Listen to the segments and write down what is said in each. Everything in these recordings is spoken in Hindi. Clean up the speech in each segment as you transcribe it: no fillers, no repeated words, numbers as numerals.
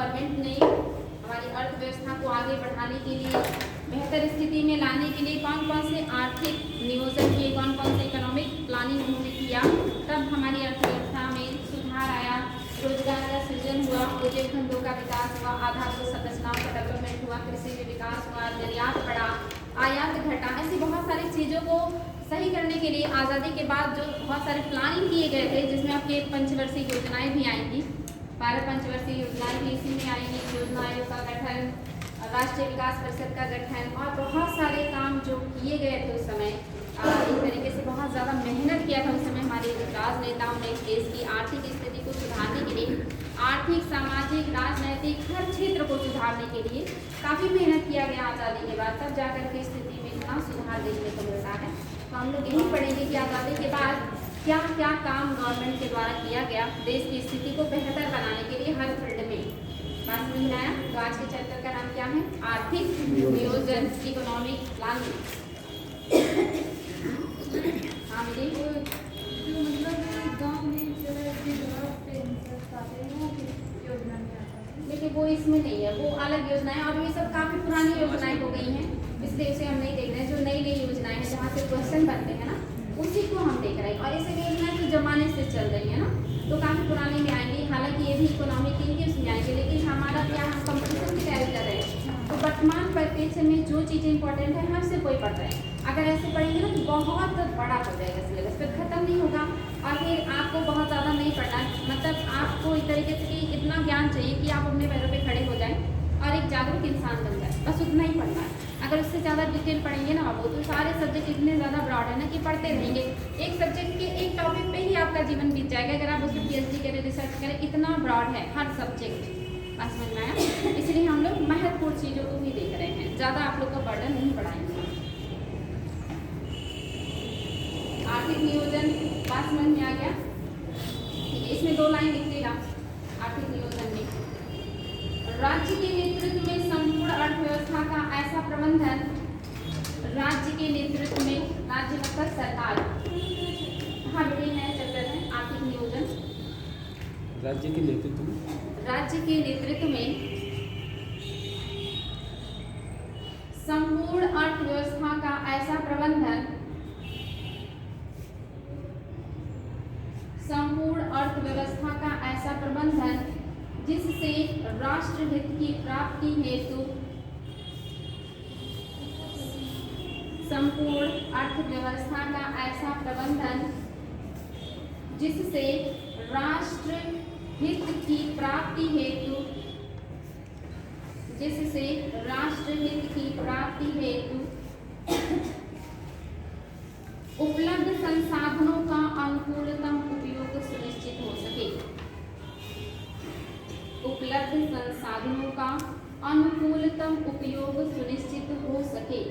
गवर्नमेंट ने हमारी अर्थव्यवस्था को आगे बढ़ाने के लिए, बेहतर स्थिति में लाने के लिए कौन कौन से आर्थिक नियोजन किए, कौन कौन से इकोनॉमिक प्लानिंग उन्होंने किया, तब हमारी अर्थव्यवस्था में सुधार आया, रोजगार का सृजन हुआ, उद्योग धंधों का विकास हुआ, आधारभूत संरचनाओं का डेवलपमेंट हुआ, कृषि में विकास हुआ, निर्यात बढ़ा, आयात घटा। ऐसी बहुत सारी चीज़ों को सही करने के लिए आज़ादी के बाद जो बहुत सारे प्लानिंग किए गए थे, जिसमें आपके पंचवर्षीय योजनाएं भी आएंगी, 12 पंचवर्षीय योजनाएं भी इसी में आएंगी, योजना आयोग का गठन, राष्ट्रीय विकास परिषद का गठन और बहुत सारे काम जो किए गए थे उस समय। इस तरीके से बहुत ज़्यादा मेहनत किया था उस समय हमारे राजनेताओं ने देश की आर्थिक स्थिति को सुधारने के लिए, आर्थिक, सामाजिक, राजनैतिक हर क्षेत्र को सुधारने के लिए काफ़ी मेहनत किया गया आज़ादी के बाद, तब जाकर के स्थिति में इतना सुधार देखने को मिलता है। तो हम लोग यही पढ़ेंगे कि आज़ादी के बाद क्या क्या काम गवर्नमेंट के द्वारा किया गया देश की स्थिति को बेहतर बनाने के लिए हर फील्ड में। बात समझ में आया? तो आज के चैप्टर का नाम क्या है? आर्थिक नियोजन, इकोनॉमिक प्लानिंग। हाँ मिली देखिए वो इसमें नहीं है, वो अलग योजनाएं और ये सब काफ़ी पुरानी योजनाएं हो गई हैं, इसलिए उसे हम नहीं देख रहे हैं। जो नई नई योजनाएं हैं जहाँ से क्वेश्चन बनते हैं ना, उसी को हम देख रहे हैं। और ऐसे योजनाएं तो जमाने से चल रही है ना, तो काफ़ी पुराने में आएंगी। हालांकि ये भी इकोनॉमिक इनके उसमें आएंगे, लेकिन हमारा क्या, हम कंपटीशन की तैयारी कर रहे हैं, तो वर्तमान परिप्रेक्ष्य में जो चीज़ें इंपॉर्टेंट है हमसे कोई पढ़ रहे हैं। अगर ऐसे पढ़ेंगे ना तो बहुत बड़ा हो जाएगा सिलेबस, फिर खत्म नहीं होगा और फिर आपको बहुत ज़्यादा नहीं पढ़ना है। मतलब आपको एक तरीके से इतना ज्ञान चाहिए कि आप अपने पैरों पे खड़े हो जाएं और एक जागरूक इंसान बन जाए, बस उतना ही पढ़ना है। अगर उससे ज़्यादा डिटेल पढ़ेंगे ना आप, तो सारे सब्जेक्ट इतने ज़्यादा ब्रॉड है ना कि पढ़ते रहेंगे। एक सब्जेक्ट के एक टॉपिक पे ही आपका जीवन बीत जाएगा अगर आप उसमें PhD करें, रिसर्च करें, इतना ब्रॉड है हर सब्जेक्ट। बस समझ में आया? इसलिए हम लोग महत्वपूर्ण चीज़ों को भी देख रहे हैं, ज़्यादा आप लोग का बर्डन नहीं बढ़ाएंगे। आर्थिक नियोजन बात समझ में आ गया? ठीक है, इसमें 2 लाइन लिखिएगा। आर्थिक नियोजन में राज्य के नेतृत्व में संपूर्ण अर्थव्यवस्था का ऐसा प्रबंधन, राज्य के नेतृत्व में, राज्य मतलब सरकार। हाँ बेटे नया चैप्टर है आर्थिक नियोजन। राज्य के नेतृत्व में, राज्य के नेतृत्व में संपूर्ण अर्थव्यवस्था का ऐसा प्रबंधन, संपूर्ण अर्थव्यवस्था का ऐसा प्रबंधन जिससे राष्ट्रहित की प्राप्ति हेतु, संपूर्ण अर्थव्यवस्था का ऐसा प्रबंधन जिससे राष्ट्रहित की प्राप्ति हेतु, जिससे राष्ट्रहित की प्राप्ति हेतु उपलब्ध संसाधनों का अनुकूलतम उपयोग सुनिश्चित हो सके, उपलब्ध संसाधनों का अनुकूलतम उपयोग सुनिश्चित हो सके।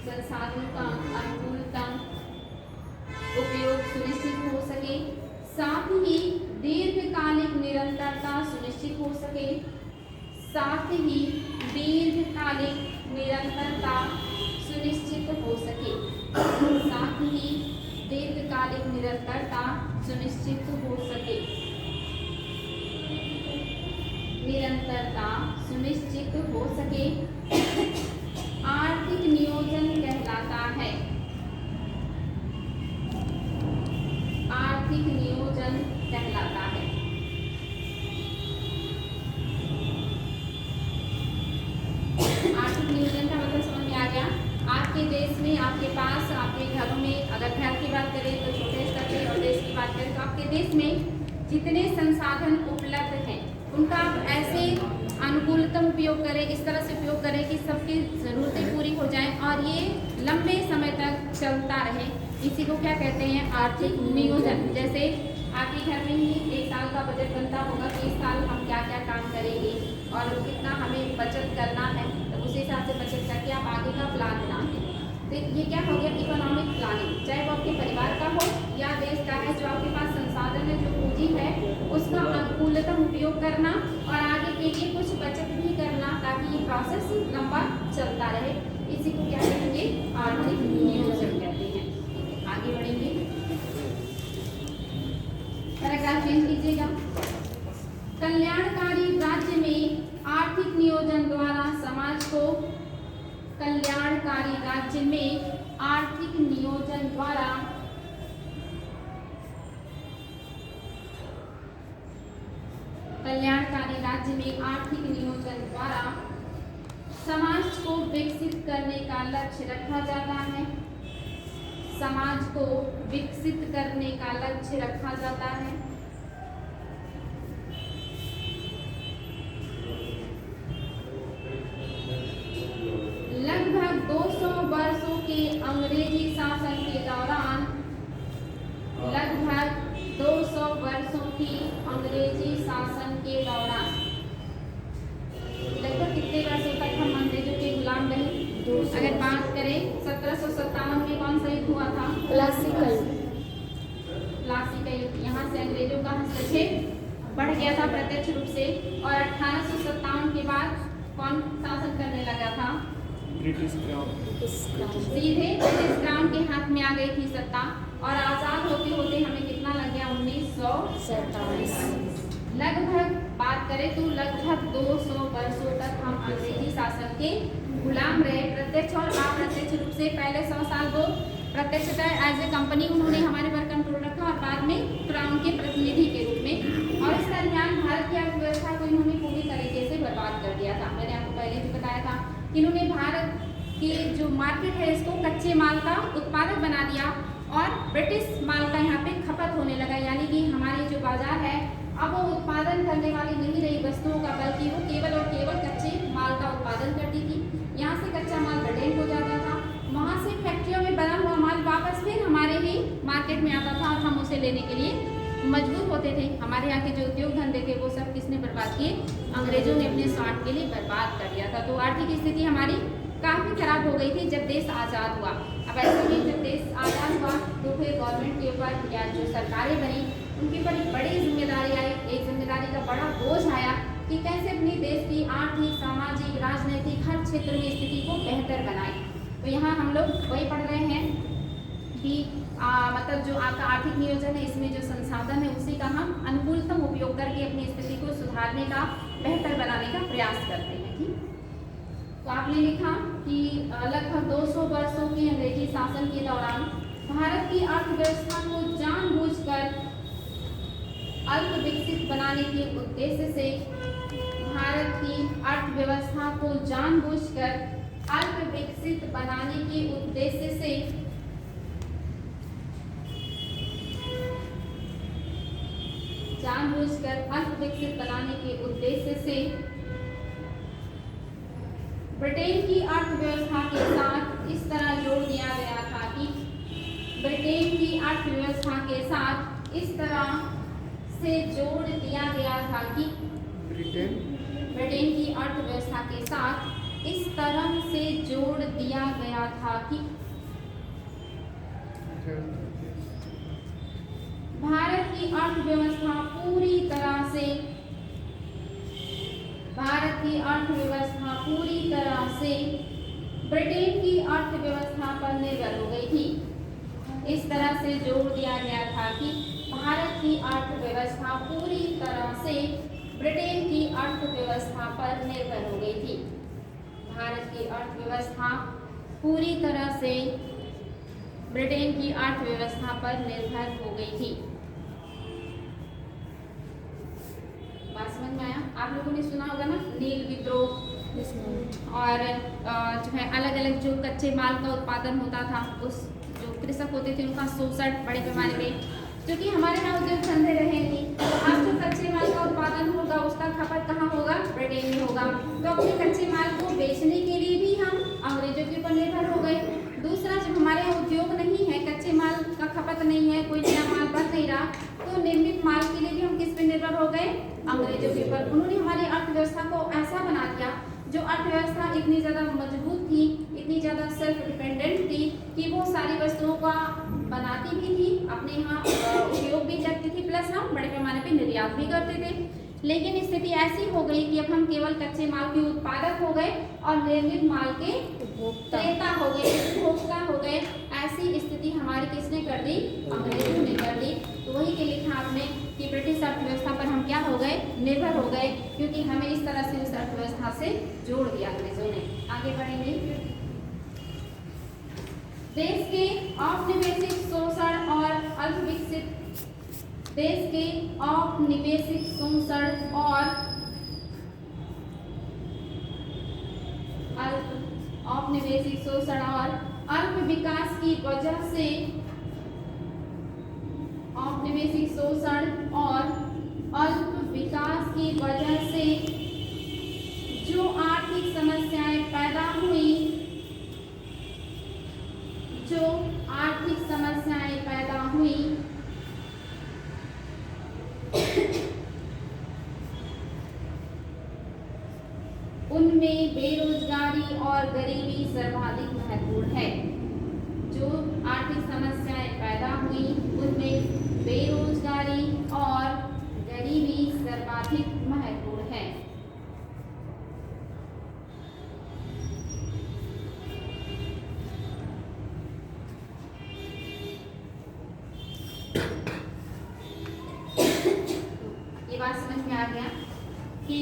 संसाधनों का अनुकूलतम उपयोग सुनिश्चित हो सके, साथ ही दीर्घकालिक निरंतरता सुनिश्चित हो सके, साथ ही दीर्घकालिक निरंतरता सुनिश्चित हो सके, साथ ही दीर्घकालिक निरंतरता सुनिश्चित हो सके, निरंतरता सुनिश्चित हो सके। आर्थिक नियोजन कहलाता है, आर्थिक नियोजन कहलाता है। आर्थिक नियोजन का मतलब समझ में आ गया? आपके देश में, आपके पास, आपके घरों में, अगर घर की बात करें तो छोटे स्तर पे और देश की बात करें तो आपके देश में जितने संसाधन उपलब्ध हैं उनका आप ऐसे अनुकूलतम उपयोग करें, इस तरह से उपयोग करें कि सबकी ज़रूरतें पूरी हो जाएं और ये लंबे समय तक चलता रहे। इसी को क्या कहते हैं? आर्थिक नियोजन। जैसे आपके घर में ही 1 साल का बजट बनता होगा कि इस साल हम क्या क्या काम करेंगे और कितना हमें बचत करना है, तो उसी हिसाब से बचत करके आप आगे का प्लान बनाएंगे। तो ये क्या हो गया? Economic planning. चाहे वो आपके परिवार का हो या देश का है, जो आपके पास संसाधन है, जो पूंजी है, उसका अनुकूलतम उपयोग करना और आगे के लिए कुछ बचत भी करना ताकि ये प्रोसेस लंबा चलता रहे। इसी को क्या कहेंगे? आर्थिक नियोजन कहते हैं। आगे बढ़े। पैरा चेंज कीजिएगा। कल्याणकारी राज्य में आर्थिक नियोजन द्वारा समाज को, कल्याणकारी राज्य में आर्थिक नियोजन द्वारा कल्याणकारी राज्य में आर्थिक नियोजन द्वारा समाज को विकसित करने का लक्ष्य रखा जाता है। समाज को विकसित करने का लक्ष्य रखा जाता है। लगभग 200 वर्षों के अंग्रेजी शासन के दौरान, लगभग 200 वर्षों की अंग्रेजी शासन के दौरान, लगभग कितने वर्षों तक हम अंग्रेजों के गुलाम रहे? अगर बात करें 1757 में कौन सा युद्ध हुआ था? प्लासी का युद्ध। यहाँ से अंग्रेजों का हस्तक्षेप बढ़ गया था प्रत्यक्ष रूप से, और 1857 के बाद कौन शासन करने लगा था? British crown. सीधे ब्रिटिश क्राउन के हाथ में आ गई थी सत्ता, और आजाद होते होते हमें कितना लग गया? 1947। लगभग बात करें तो लगभग 200 वर्षों तक हम अंग्रेजी शासन के गुलाम रहे, प्रत्यक्ष और अप्रत्यक्ष रूप से। पहले 100 साल वो प्रत्यक्षतः एज ए कंपनी उन्होंने हमारे पर कंट्रोल रखा, और बाद में क्राउन के प्रतिनिधि के रूप में। और इस दरमियान भारत की अर्थव्यवस्था को इन्होंने पूरी तरीके से बर्बाद कर दिया था। मैंने आपको पहले भी बताया था कि इन्होंने भारत की जो मार्केट है इसको कच्चे माल का उत्पादक बना दिया, और ब्रिटिश माल का यहाँ पे खपत होने लगा। यानी कि हमारी जो बाजार है अब वो उत्पादन करने वाली नहीं रही वस्तुओं का, बल्कि वो केवल और केवल कच्चे माल का उत्पादन करती थी। यहाँ से कच्चा माल ब्रिटेन को जाता था, वहाँ से फैक्ट्रियों में बना हुआ माल वापस फिर हमारे ही मार्केट में आता था, और हम उसे लेने के लिए मजबूर होते थे। हमारे यहाँ के जो उद्योग धंधे थे वो सब किसने बर्बाद किए? अंग्रेजों ने अपने स्वार्थ के लिए बर्बाद कर दिया था। तो आर्थिक स्थिति हमारी काफ़ी खराब हो गई थी जब देश आज़ाद हुआ। अब ऐसे में जब देश आज़ाद हुआ तो फिर गवर्नमेंट के ऊपर या जो सरकारें बनी उनके ऊपर एक बड़ी जिम्मेदारी आई, एक जिम्मेदारी का बड़ा बोझ आया कि कैसे अपने देश की आर्थिक, सामाजिक, राजनीतिक हर क्षेत्र में स्थिति को बेहतर बनाए। तो यहाँ हम लोग वही पढ़ रहे हैं कि मतलब जो आपका आर्थिक नियोजन है इसमें जो संसाधन है उसी का हम अनुकूलतम उपयोग करके अपनी स्थिति को सुधारने का, बेहतर बनाने का प्रयास करते हैं। ठीक, तो आपने लिखा कि लगभग 200 वर्षों के अंग्रेजी शासन के दौरान भारत की अर्थव्यवस्था को जानबूझकर अल्प विकसित बनाने के उद्देश्य से, भारत की अर्थव्यवस्था को जानबूझकर अल्प विकसित बनाने के उद्देश्य से ब्रिटेन की अर्थव्यवस्था के साथ इस तरह जोड़ दिया गया था कि ब्रिटेन की अर्थव्यवस्था के साथ इस तरह से जोड़ दिया गया था कि ब्रिटेन की अर्थव्यवस्था के साथ इस तरह से जोड़ दिया गया था कि भारत की अर्थव्यवस्था पूरी तरह से ब्रिटेन की अर्थव्यवस्था पर निर्भर हो गई थी। इस तरह से जोड़ दिया गया था कि भारत की अर्थव्यवस्था पूरी तरह से ब्रिटेन की अर्थव्यवस्था पर निर्भर हो गई थी। भारत की अर्थव्यवस्था पूरी तरह से ब्रिटेन की अर्थव्यवस्था पर निर्भर हो गई थी। बात समझ में आया? आप लोगों ने सुना होगा ना नील विद्रोह, और जो है अलग अलग जो कच्चे माल का उत्पादन होता था, उस जो कृषक होते थे उनका शोषण बड़े पैमाने में, क्योंकि हमारे यहाँ उद्योग धंधे रहे नहीं, तो अब जो कच्चे माल का उत्पादन होगा उसका खपत कहाँ होगा? ब्रिटेन में होगा। तो अपने कच्चे माल को बेचने के लिए भी हम अंग्रेजों के ऊपर निर्भर हो गए। दूसरा, जब हमारे यहाँ उद्योग नहीं है, कच्चे माल का खपत नहीं है, कोई नया माल बन नहीं रहा, तो निर्मित माल के लिए भी हम किस पे निर्भर हो गए? अंग्रेजों के ऊपर। उन्होंने हमारी अर्थव्यवस्था को ऐसा बना दिया, जो अर्थव्यवस्था इतनी ज़्यादा मजबूत थी, इतनी ज़्यादा सेल्फ डिपेंडेंट थी कि वो सारी वस्तुओं का बनाती भी थी, अपने यहाँ उपयोग भी करती थी, प्लस हम बड़े पैमाने पे निर्यात भी करते थे। लेकिन स्थिति ऐसी हो गई कि अब हम केवल कच्चे माल के उत्पादक हो गए और निर्मित माल के क्रेता हो गए, उपभोक्ता हो गए। ऐसी स्थिति हमारी किसने कर दी? अंग्रेजों ने कर दी। तो वही के लिखा आपने कि ब्रिटिश अर्थव्यवस्था पर हम क्या हो गए? निर्भर हो गए, क्योंकि हमें इस तरह से उस अर्थव्यवस्था से जोड़ दिया अंग्रेजों ने। आगे बढ़ेंगे। देश के औपनिवेशिक शोषण और अल्पविकसित देश के औपनिवेशिक शोषण और औपनिवेशिक शोषण और अल्प विकास की वजह से औपनिवेशिक शोषण और अल्प विकास की वजह से जो आर्थिक समस्याएं पैदा हुई, जो आर्थिक समस्याएं पैदा हुई उनमें बेरोजगारी और गरीबी सर्वाधिक महत्वपूर्ण है। जो आर्थिक समस्याएं पैदा हुई उनमें बेरोजगारी और गरीबी सर्वाधिक महत्वपूर्ण है। ये बात समझ में आ गया कि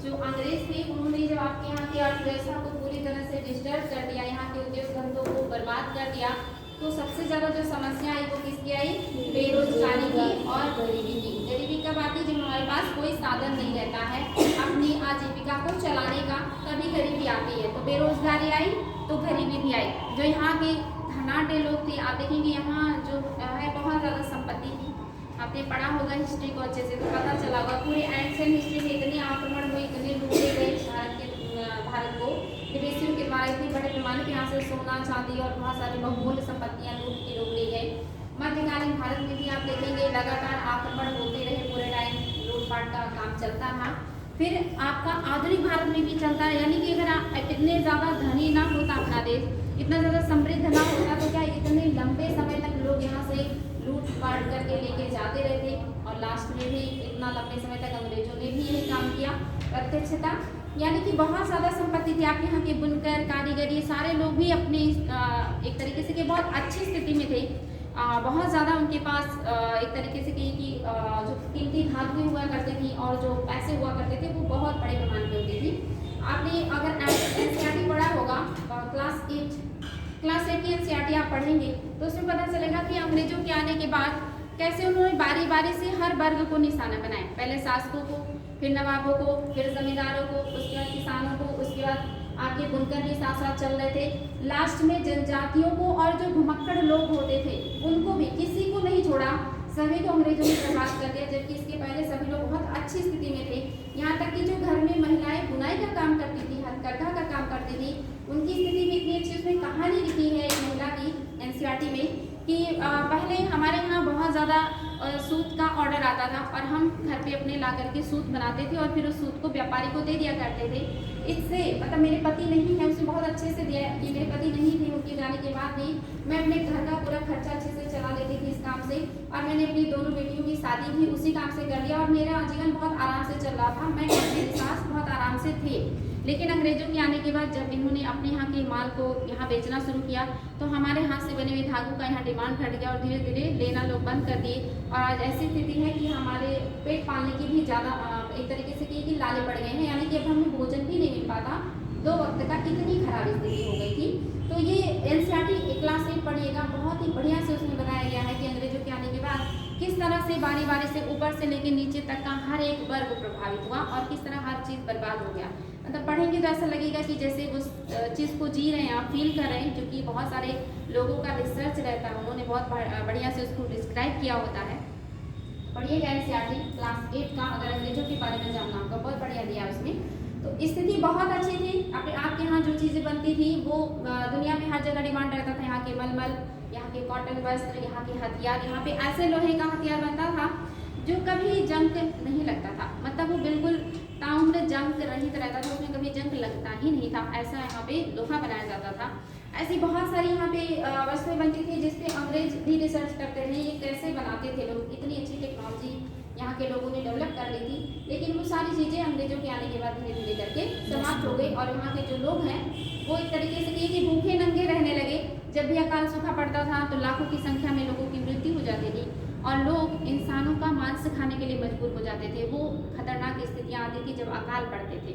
जो अंग्रेज थे उन्होंने जब आपके यहाँ की अर्थव्यवस्था को पूरी तरह से डिस्टर्ब कर दिया, यहाँ के उद्योग धंधों को बर्बाद कर दिया, तो सबसे ज़्यादा जो समस्या आई वो किसकी आई? बेरोजगारी की और गरीबी की। गरीबी कब आती? जब हमारे पास कोई साधन नहीं रहता है अपनी आजीविका को चलाने का, तभी गरीबी आती है। तो बेरोजगारी आई तो गरीबी भी आई। जो यहाँ के धनाढ्य लोग थे, आप देखेंगे यहाँ जो है बहुत ज़्यादा संपत्ति थी। आपने पढ़ा होगा हिस्ट्री को अच्छे से, तो पता चला होगा पूरे एंशिएंट हिस्ट्री में इतने आक्रमण हुए, इतने लूटे गए भारत को विदेशियों के द्वारा इतनी बड़े पैमाने पे यहाँ से सोना चांदी और बहुत सारी बहुमूल्य संपत्तियाँ लूट ली गई। मध्यकालीन भारत में भी आप देखेंगे लगातार आक्रमण होते रहे, पूरे टाइम लूटपाट का काम चलता रहा। फिर आपका आधुनिक भारत में भी चलता है, यानी कि अगर इतने ज़्यादा धनी ना होता अपना देश, इतना ज़्यादा समृद्ध ना होता, तो क्या इतने लंबे समय तक लोग यहाँ से लूटपाट करके लेके जाते रहते। और लास्ट में भी इतना लंबे समय तक अंग्रेजों ने भी यही काम किया। प्रत्यक्षता यानी कि बहुत ज़्यादा संपत्ति थी। आप यहाँ के बुनकर, कारीगर, ये सारे लोग भी अपने एक तरीके से कि बहुत अच्छी स्थिति में थे। बहुत ज़्यादा उनके पास एक तरीके से कि जो कीमती धातुएं हुआ करती थी और जो पैसे हुआ करते थे वो बहुत बड़े पैमाने पे होती थी। आपने अगर एनसीईआरटी पढ़ा होगा क्लास 8 की एनसीईआरटी आप पढ़ेंगे तो उसमें पता चलेगा कि अंग्रेजों के आने के बाद कैसे उन्होंने बारी बारी से हर वर्ग को निशाना बनाया। पहले शासकों को, फिर नवाबों को, फिर जमींदारों को, उसके बाद किसानों को, उसके बाद आपके बुनकर भी साथ साथ चल रहे थे। लास्ट में जनजातियों को और जो घुमक्कड़ लोग होते थे उनको भी, किसी को नहीं छोड़ा, सभी को अंग्रेजों ने बर्बाद कर दिया। जबकि इसके पहले सभी लोग बहुत अच्छी स्थिति में थे। यहाँ तक कि जो घर में महिलाएं बुनाई का काम करती थी, हथकरघा का काम करती थी, उनकी स्थिति भी इतनी अच्छी। उसमें कहानी लिखी है एक महिला की एनसीईआरटी में कि पहले हमारे यहाँ बहुत ज़्यादा सूत का ऑर्डर आता था और हम घर पे अपने ला करके सूत बनाते थे और फिर उस सूत को व्यापारी को दे दिया करते थे। इससे मतलब मेरे पति नहीं है, उसने बहुत अच्छे से दिया कि मेरे पति नहीं थे, उनके जाने के बाद भी मैं अपने घर का पूरा खर्चा अच्छे से चला लेती थी इस काम से। और मैंने अपनी दोनों बेटियों की शादी भी उसी काम से कर लिया और मेरा जीवन बहुत आराम से चल रहा था। मैं और मेरी सास बहुत आराम से थे। लेकिन अंग्रेजों के आने के बाद जब इन्होंने अपने यहाँ के माल को यहाँ बेचना शुरू किया तो हमारे हाथ से बने हुए धागों का यहाँ डिमांड घट गया और धीरे धीरे लेना लोग बंद कर दिए। और आज ऐसी स्थिति है कि हमारे पेट पालने की भी ज़्यादा एक तरीके से कि लाले पड़ गए हैं, यानी कि अब हमें भोजन भी नहीं मिल पाता। 2 वक्त का इतनी खराब स्थिति हो गई थी। तो ये एनसीईआरटी क्लास 8 पढ़िएगा, बहुत ही बढ़िया से उसमें बताया गया है कि अंग्रेजों के आने के बाद किस तरह से बारी बारी से ऊपर से लेकर नीचे तक का हर एक वर्ग प्रभावित हुआ और किस तरह हर चीज़ बर्बाद हो गया। मतलब पढ़ेंगे तो ऐसा लगेगा कि जैसे उस चीज़ को जी रहे हैं, आप फील कर रहे हैं, क्योंकि बहुत सारे लोगों का रिसर्च रहता है, उन्होंने बहुत बढ़िया से उसको डिस्क्राइब किया होता है। पढ़िएगा एनसीईआरटी क्लास 8 का, अगर अंग्रेजों के बारे में जानना होगा, बहुत बढ़िया दिया उसमें। तो स्थिति बहुत अच्छी थी। आपके यहाँ जो चीज़ें बनती थी वो दुनिया में हर जगह डिमांड रहता था। यहाँ के मलमल, यहाँ के कॉटन वस्त्र, यहाँ के हथियार, यहाँ पे ऐसे लोहे का हथियार बनता था जो कभी जंग नहीं लगता था। मतलब वो बिल्कुल ताउम्र जंग रहित रहता था, उसमें कभी जंग लगता ही नहीं था। ऐसा यहाँ पे लोहा बनाया जाता था। ऐसी बहुत सारी यहाँ पे वस्तुएं बनती थी जिसपे अंग्रेज भी रिसर्च करते थे, ये कैसे बनाते थे लोग, इतनी अच्छी टेक्नोलॉजी यहाँ के लोगों ने डेवलप कर ली थी, लेकिन वो सारी चीज़ें अंग्रेजों के आने के बाद धीरे धीरे करके समाप्त हो गई और वहाँ के जो लोग हैं वो एक तरीके से कि भूखे नंगे रहने लगे। जब भी अकाल सूखा पड़ता था तो लाखों की संख्या में लोगों की मृत्यु हो जाती थी और लोग इंसानों का मांस खाने के लिए मजबूर हो जाते थे। वो खतरनाक स्थितियाँ आती थी जब अकाल पड़ते थे।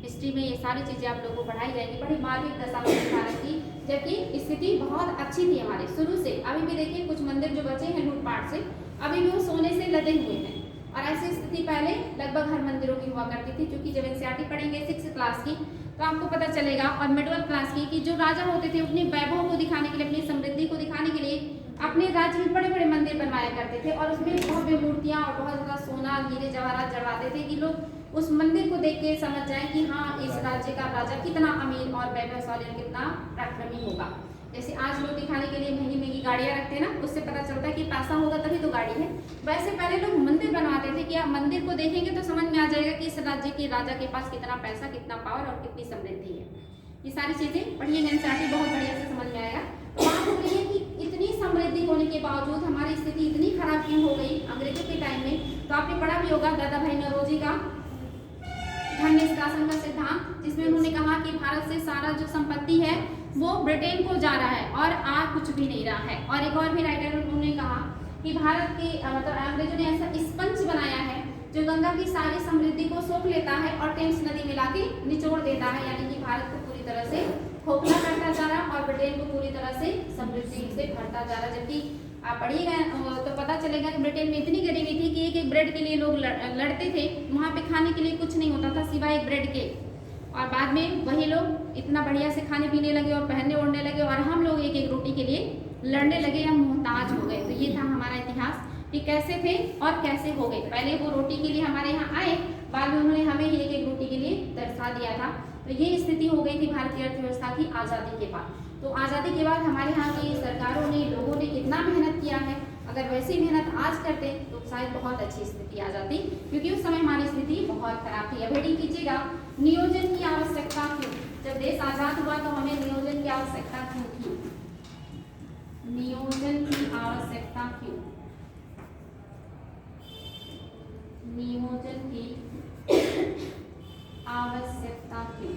हिस्ट्री में ये सारी चीज़ें आप लोगों को पढ़ाई जाएंगी, बड़ी मार्मिक दशा में भारत की, जबकि स्थिति बहुत अच्छी थी हमारे शुरू से। अभी भी देखिए कुछ मंदिर जो बचे हैं लूटपाट से, अभी भी वो सोने से लदे हुए हैं और ऐसी स्थिति पहले लगभग हर मंदिरों की हुआ करती थी। क्योंकि जब एनसीईआरटी पढ़ेंगे 6th क्लास की तो आपको पता चलेगा और मिडिल क्लास की कि जो राजा होते थे अपने वैभव को दिखाने के लिए, अपनी समृद्धि को दिखाने के लिए अपने राज्य में बड़े बड़े मंदिर बनवाया करते थे और उसमें भव्य मूर्तियाँ और बहुत ज़्यादा सोना हीरे जवाहरात जड़वाते थे कि लोग उस मंदिर को देख के समझ जाए कि हाँ इस राज्य का राजा कितना अमीर और वैभवशाली और कितना पराक्रमी होगा। जैसे आज लोग दिखाने के लिए महंगी महंगी गाड़ियाँ रखते हैं ना, उससे पता चलता है कि पैसा होगा तभी तो गाड़ी है। वैसे पहले लोग मंदिर बनवाते थे कि आप मंदिर को देखेंगे तो समझ में आ जाएगा कि इस राज्य के राजा के पास कितना पैसा, कितना पावर और कितनी समृद्धि है। ये सारी चीज़ें पढ़िएगा एनसीईआरटी, बहुत बढ़िया से समझ में आएगा। तो बात हो रही है कि इतनी समृद्धि होने के बावजूद हमारी स्थिति इतनी खराब क्यों हो गई अंग्रेजों के टाइम में। तो आपने पढ़ा भी होगा दादा भाई नौरोजी का धन निष्कासन का सिद्धांत, जिसमें उन्होंने कहा कि भारत से सारा जो संपत्ति है वो ब्रिटेन को जा रहा है और आ कुछ भी नहीं रहा है। और एक और भी राइटर उन्होंने कहा कि भारत के मतलब अंग्रेजों ने ऐसा स्पंज बनाया है जो गंगा की सारी समृद्धि को सोख लेता है और टेम्स नदी मिला के निचोड़ देता है, यानी कि भारत को पूरी तरह से खोखला करता जा रहा है और ब्रिटेन को पूरी तरह से समृद्धि से भरता जा रहा है। जबकि आप पढ़िएगा तो पता चलेगा कि ब्रिटेन में इतनी गरीबी थी कि एक एक ब्रेड के लिए लोग लड़ते थे। वहाँ पे खाने के लिए कुछ नहीं होता था सिवाय एक ब्रेड के, और बाद में वही लोग इतना बढ़िया से खाने पीने लगे और पहनने ओढ़ने लगे और हम लोग एक एक रोटी के लिए लड़ने लगे, हम मोहताज हो गए। तो ये था हमारा इतिहास कि कैसे थे और कैसे हो गए। पहले वो रोटी के लिए हमारे यहाँ आए, बाद में उन्होंने हमें ही एक एक रोटी के लिए तरसा दिया था। तो ये स्थिति हो गई थी भारतीय अर्थव्यवस्था की आज़ादी के बाद। तो आज़ादी के बाद हमारे यहाँ की सरकारों ने, लोगों ने कितना मेहनत किया है। अगर वैसी मेहनत आज करते तो शायद बहुत अच्छी स्थिति आ जाती, क्योंकि उस समय हमारी स्थिति बहुत खराब थी। अब हेडिंग कीजिएगा, नियोजन की आवश्यकता क्यों। जब देश आज़ाद हुआ तो हमें नियोजन की आवश्यकता क्यों थी, नियोजन की आवश्यकता क्यों, नियोजन की आवश्यकता क्यों।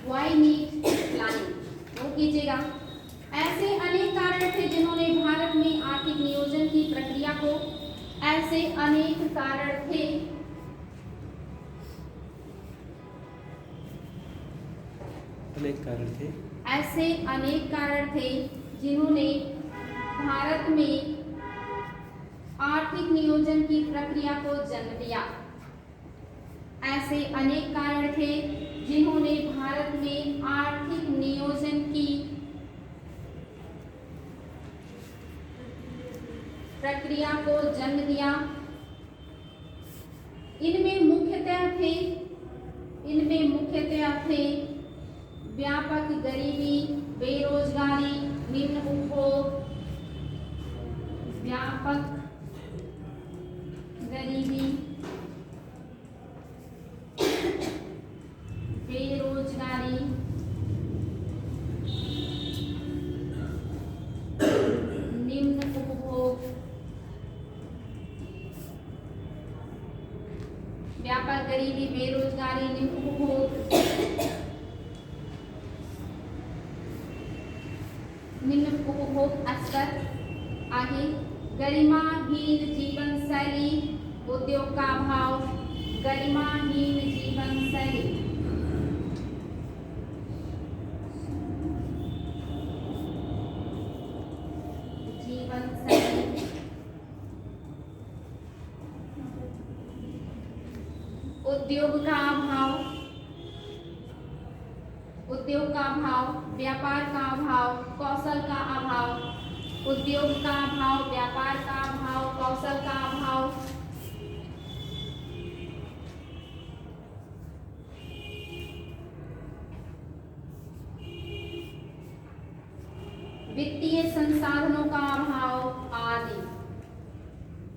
Why need planning? वो कीजिएगा। ऐसे अनेक कारण थे जिन्होंने भारत में आर्थिक नियोजन की प्रक्रिया को, ऐसे अनेक कारण थे ऐसे अनेक कारण थे जिन्होंने भारत में आर्थिक नियोजन की प्रक्रिया को जन्म दिया। ऐसे अनेक कारण थे जिन्होंने भारत में आर्थिक नियोजन की प्रक्रिया को जन्म दिया। इनमें मुख्यतः थे व्यापक गरीबी, बेरोजगारी, निम्न उपभोग, व्यापक गरीबी, बेरोजगारी, निम्न उपभोग, व्यापक गरीबी, बेरोजगारी, निम्न उपभोग, निम्न उपभोग स्तर, आगे गरिमाहीन जीवन शैली, उद्योग का अभाव, गरिमाहीन जीवन शैली, जीवन शैली, उद्योग का अभाव, उद्योग का अभाव, व्यापार का अभाव, कौशल का अभाव, उद्योग का अभाव, व्यापार का अभाव, कौशल का अभाव, वित्तीय संसाधनों का अभाव आदि।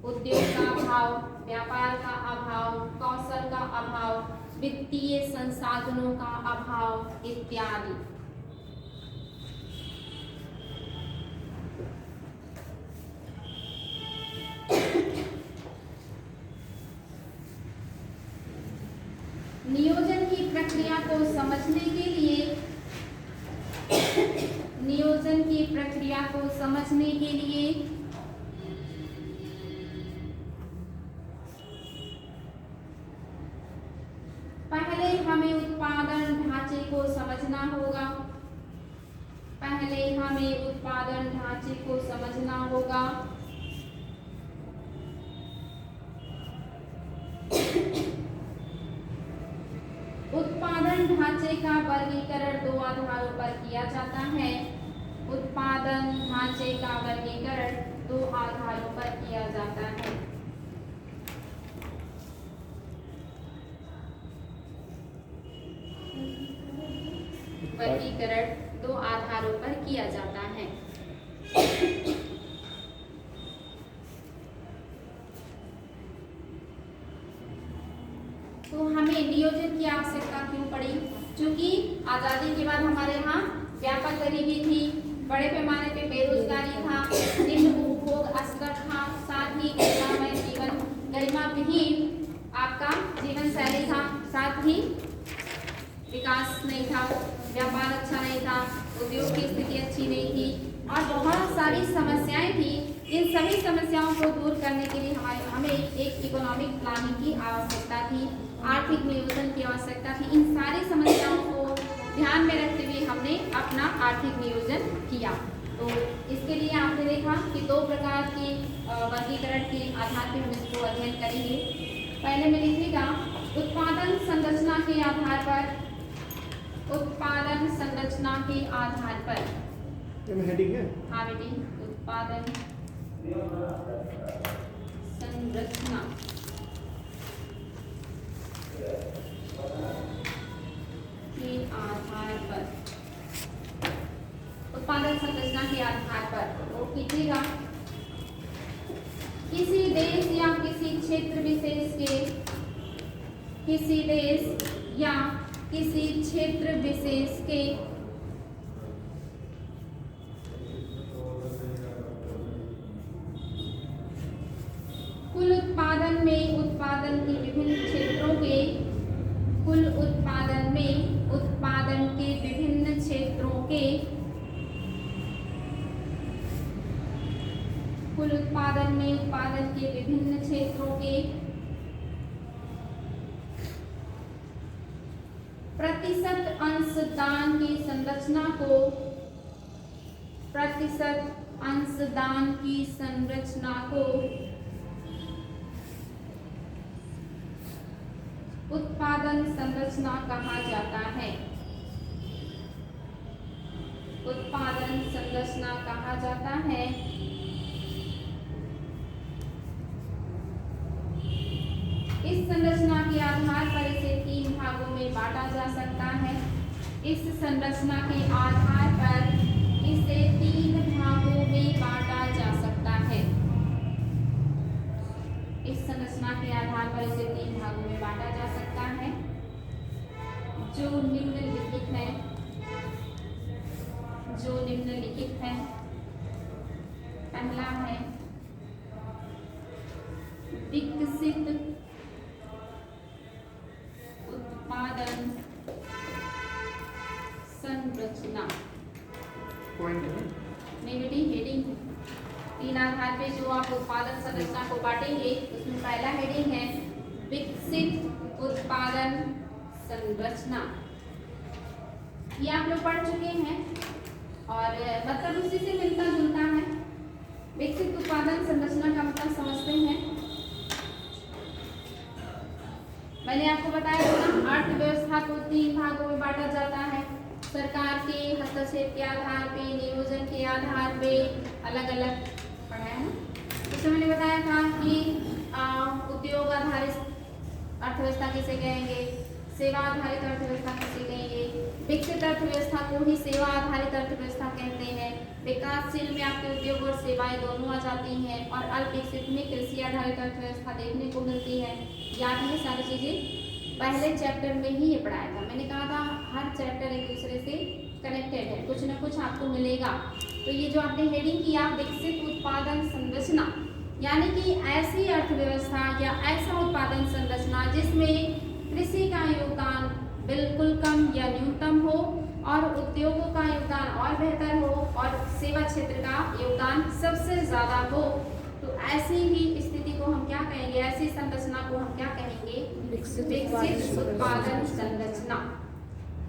उद्योग का अभाव, व्यापार का अभाव, कौशल का अभाव, वित्तीय संसाधनों का अभाव इत्यादि। नियोजन की प्रक्रिया को समझने के लिए पहले हमें उत्पादन ढांचे को समझना होगा। उत्पादन ढांचे का वर्गीकरण दो आधारों पर किया जाता है। तो हमें नियोजन की आवश्यकता क्यों पड़ी? क्योंकि आजादी के बाद हमारे यहाँ व्यापक गरीबी थी, बड़े पैमाने पे बेरोजगारी था, निम्न उपभोग स्तर था, साथ ही गरिमा विहीन आपका जीवन शैली था, साथ ही विकास नहीं था, व्यापार अच्छा नहीं था, उद्योग की स्थिति अच्छी नहीं थी और बहुत सारी समस्याएं थी। इन सभी समस्याओं को दूर करने के लिए हमें एक इकोनॉमिक प्लानिंग की आवश्यकता थी, आर्थिक नियोजन की आवश्यकता थी। इन सारी समस्याओं को ध्यान में रखते हुए हमने अपना आर्थिक नियोजन किया। तो इसके लिए आपने देखा कि दो प्रकार के वर्गीकरण के आधार पर हम इसको अध्ययन करेंगे। पहले में लिखिएगा उत्पादन संरचना के आधार पर। हेडिंग है? हाँ बेटी, उत्पादन संरचना के आधार पर। तो कीजिएगा किसी देश या किसी क्षेत्र विशेष के कुल उत्पादन में उत्पादन के विभिन्न क्षेत्रों के प्रतिशत अंशदान की संरचना को उत्पादन संरचना कहा जाता है। इस संरचना के आधार पर इसे तीन भागों में बांटा जा सकता है। इस संरचना के आधार पर इसे तीन भागों में बांटा जा सकता है। जो निम्नलिखित है। पहला है विकसित उत्पादन संरचना। नहीं बेटी, हेडिंग तीन आधार पे जो आप उत्पादन संरचना को बांटेंगे उसमें पहला हेडिंग है विकसित उत्पादन संरचना। ये आप लोग पढ़ चुके हैं और मतलब उसी से मिलता जुलता है। विकसित उत्पादन संरचना का मतलब समझते हैं। मैंने आपको बताया था ना, अर्थव्यवस्था को तीन भागों में बांटा जाता है। सरकार के हस्तक्षेप के आधार पे, नियोजन के आधार पे, अलग अलग पढ़ाया है। उसमें मैंने बताया था कि उद्योग आधारित अर्थव्यवस्था किसे कहेंगे, सेवा आधारित अर्थव्यवस्था किसे कहेंगे। विकसित अर्थव्यवस्था को ही सेवा आधारित अर्थव्यवस्था कहते हैं। विकासशील में आपके उद्योग और सेवाएं दोनों आ जाती हैं और अल्प विकसित में कृषि आधारित अर्थव्यवस्था देखने को मिलती है। याद है सारी चीजें? पहले चैप्टर में ही ये पढ़ाया था। मैंने कहा था हर चैप्टर एक दूसरे से कनेक्टेड है, कुछ ना कुछ आपको मिलेगा। तो ये जो आपने हेडिंग किया विकसित उत्पादन संरचना, यानी कि ऐसी अर्थव्यवस्था या ऐसा उत्पादन संरचना जिसमें कृषि का योगदान बिल्कुल कम या न्यूनतम हो और उद्योगों का योगदान और बेहतर हो और सेवा क्षेत्र का योगदान सबसे ज़्यादा हो। तो ऐसी ही स्थिति को हम क्या कहेंगे, ऐसी संरचना को हम क्या कहेंगे, विकसित उत्पादन संरचना।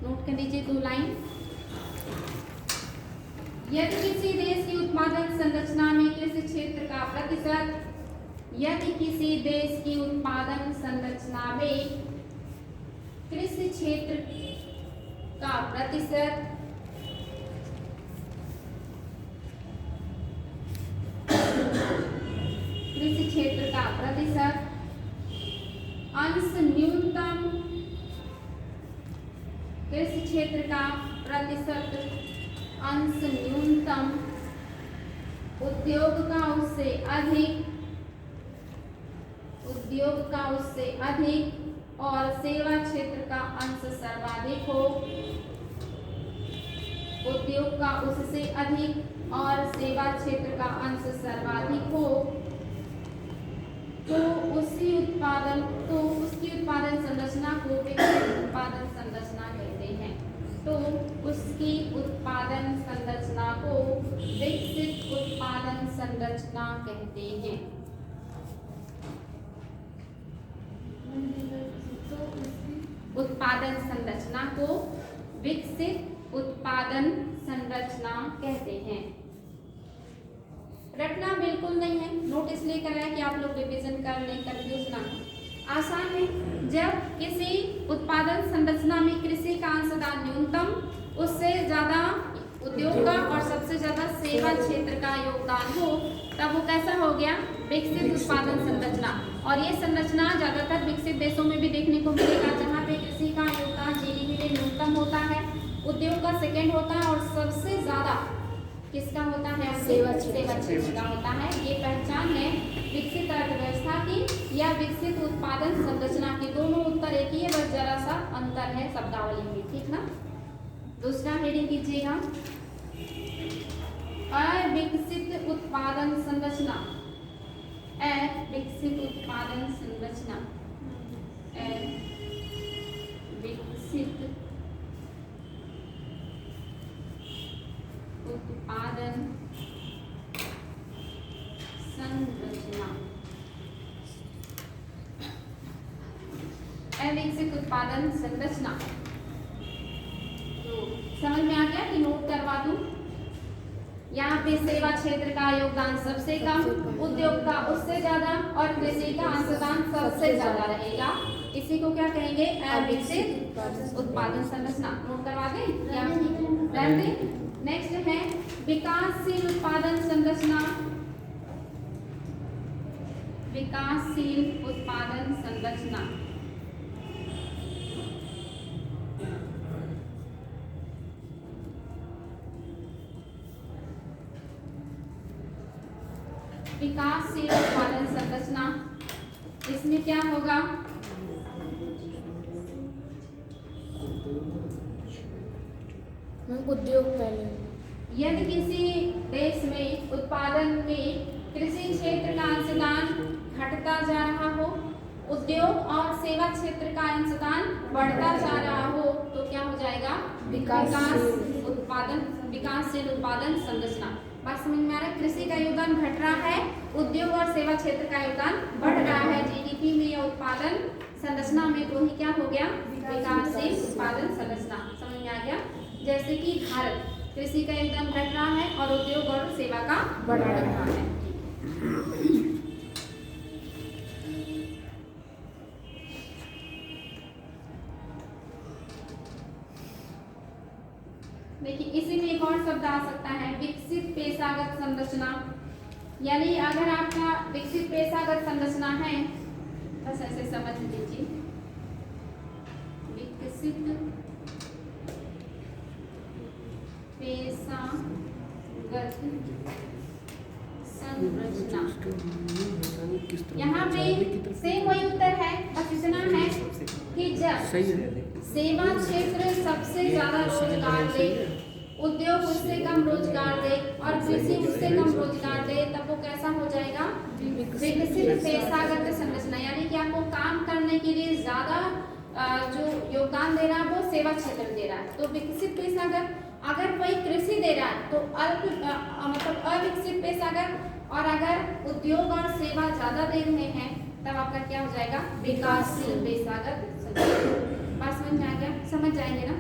नोट कर लीजिए 2 लाइन। यदि किसी देश की उत्पादन संरचना में कृषि क्षेत्र का प्रतिशत, यदि किसी देश की उत्पादन संरचना में कृषि क्षेत्र का प्रतिशत कृषि क्षेत्र का प्रतिशत अंश न्यूनतम, कृषि क्षेत्र का प्रतिशत अंश न्यूनतम, उद्योग का उससे अधिक, उद्योग का उससे अधिक और सेवा क्षेत्र का अंश सर्वाधिक हो, उद्योग का उससे अधिक और सेवा क्षेत्र का अंश सर्वाधिक हो, तो उसकी उत्पादन संरचना को विकसित उत्पादन संरचना कहते हैं। तो उसकी उत्पादन संरचना को विकसित उत्पादन संरचना कहते हैं। उत्पादन संरचना को विकसित उत्पादन संरचना कहते हैं। रटना बिल्कुल नहीं है, नोट इसलिए कर रहा है कि आप लोग रिवीजन कर लें, कंफ्यूज ना हो। आसान है, जब किसी उत्पादन संरचना में कृषि का अंशदान न्यूनतम, उससे ज्यादा उद्योग का और सबसे ज्यादा सेवा क्षेत्र का योगदान हो, तब वो कैसा हो गया, विकसित उत्पादन संरचना। और ये संरचना ज्यादातर विकसित देशों में भी देखने को मिलेगा, जहाँ पे कृषि का योगदान जीडीपी में न्यूनतम होता है, उद्योग का सेकेंड होता है और सबसे ज्यादा किसका होता है, सेवा क्षेत्र का होता है। ये पहचान है विकसित अर्थव्यवस्था की या विकसित उत्पादन संरचना की। दोनों उत्तर एक ही है, बस जरा सा अंतर है शब्दावली में, ठीक ना। दूसरा हेडिंग कीजिएगा, अविकसित उत्पादन संरचना, अविकसित उत्पादन संरचना, अविकसित उत्पादन संरचना, अविकसित उत्पादन संरचना। तो समझ में आ गया कि नोट करवा दूं। यहाँ पे सेवा क्षेत्र का योगदान सबसे कम, उद्योग का उससे ज्यादा और कृषि का अंशदान सबसे ज्यादा रहेगा। इसी को क्या कहेंगे, अविकसित उत्पादन संरचना। नोट करवा दें या रहते। नेक्स्ट है विकासशील उत्पादन संरचना, विकासशील उत्पादन संरचना। विकासशील उत्पादन संरचना, इसमें क्या होगा, उद्योग पहले। यदि किसी देश में उत्पादन में कृषि क्षेत्र का अंशदान घटता जा रहा हो, उद्योग और सेवा क्षेत्र का अंशदान बढ़ता जा रहा हो, तो क्या हो जाएगा, विकासशील उत्पादन संरचना। बात समझ में आ रहा है। कृषि का योगदान घट रहा है, उद्योग और सेवा क्षेत्र का योगदान बढ़ रहा है जीडीपी में या उत्पादन संरचना में, तो ही क्या हो गया, विकासशील उत्पादन संरचना। समझ में आ गया। जैसे कि भारत कृषि का योगदान घट रहा है और उद्योग और सेवा का बढ़ रहा है। देखिए इसी में एक और शब्द आ सकता है, विकसित पेशागत संरचना। यानी अगर आपका विकसित पेशागत संरचना है, बस ऐसे समझ लीजिए, विकसित पेशागत संरचना। यहाँ पे सेम वही उत्तर है, बस इतना है कि जब सही है। सेवा क्षेत्र सबसे ज्यादा रोजगार दे, उद्योग उससे कम रोजगार दे और कृषि उससे कम रोजगार दे, तब वो कैसा हो जाएगा? विकसित पेशागत संरचना। यानी कि आपको काम करने के लिए ज्यादा जो योगदान दे रहा है वो सेवा क्षेत्र दे रहा है, तो विकसित पेशागत। अगर कोई कृषि दे रहा है तो मतलब अविकसित पेशागत, और अगर उद्योग और सेवा ज्यादा दे रहे हैं तब आपका क्या हो जाएगा? विकासशील पेशागत संरचना। बात समझ में आ गया? समझ जाएंगे ना,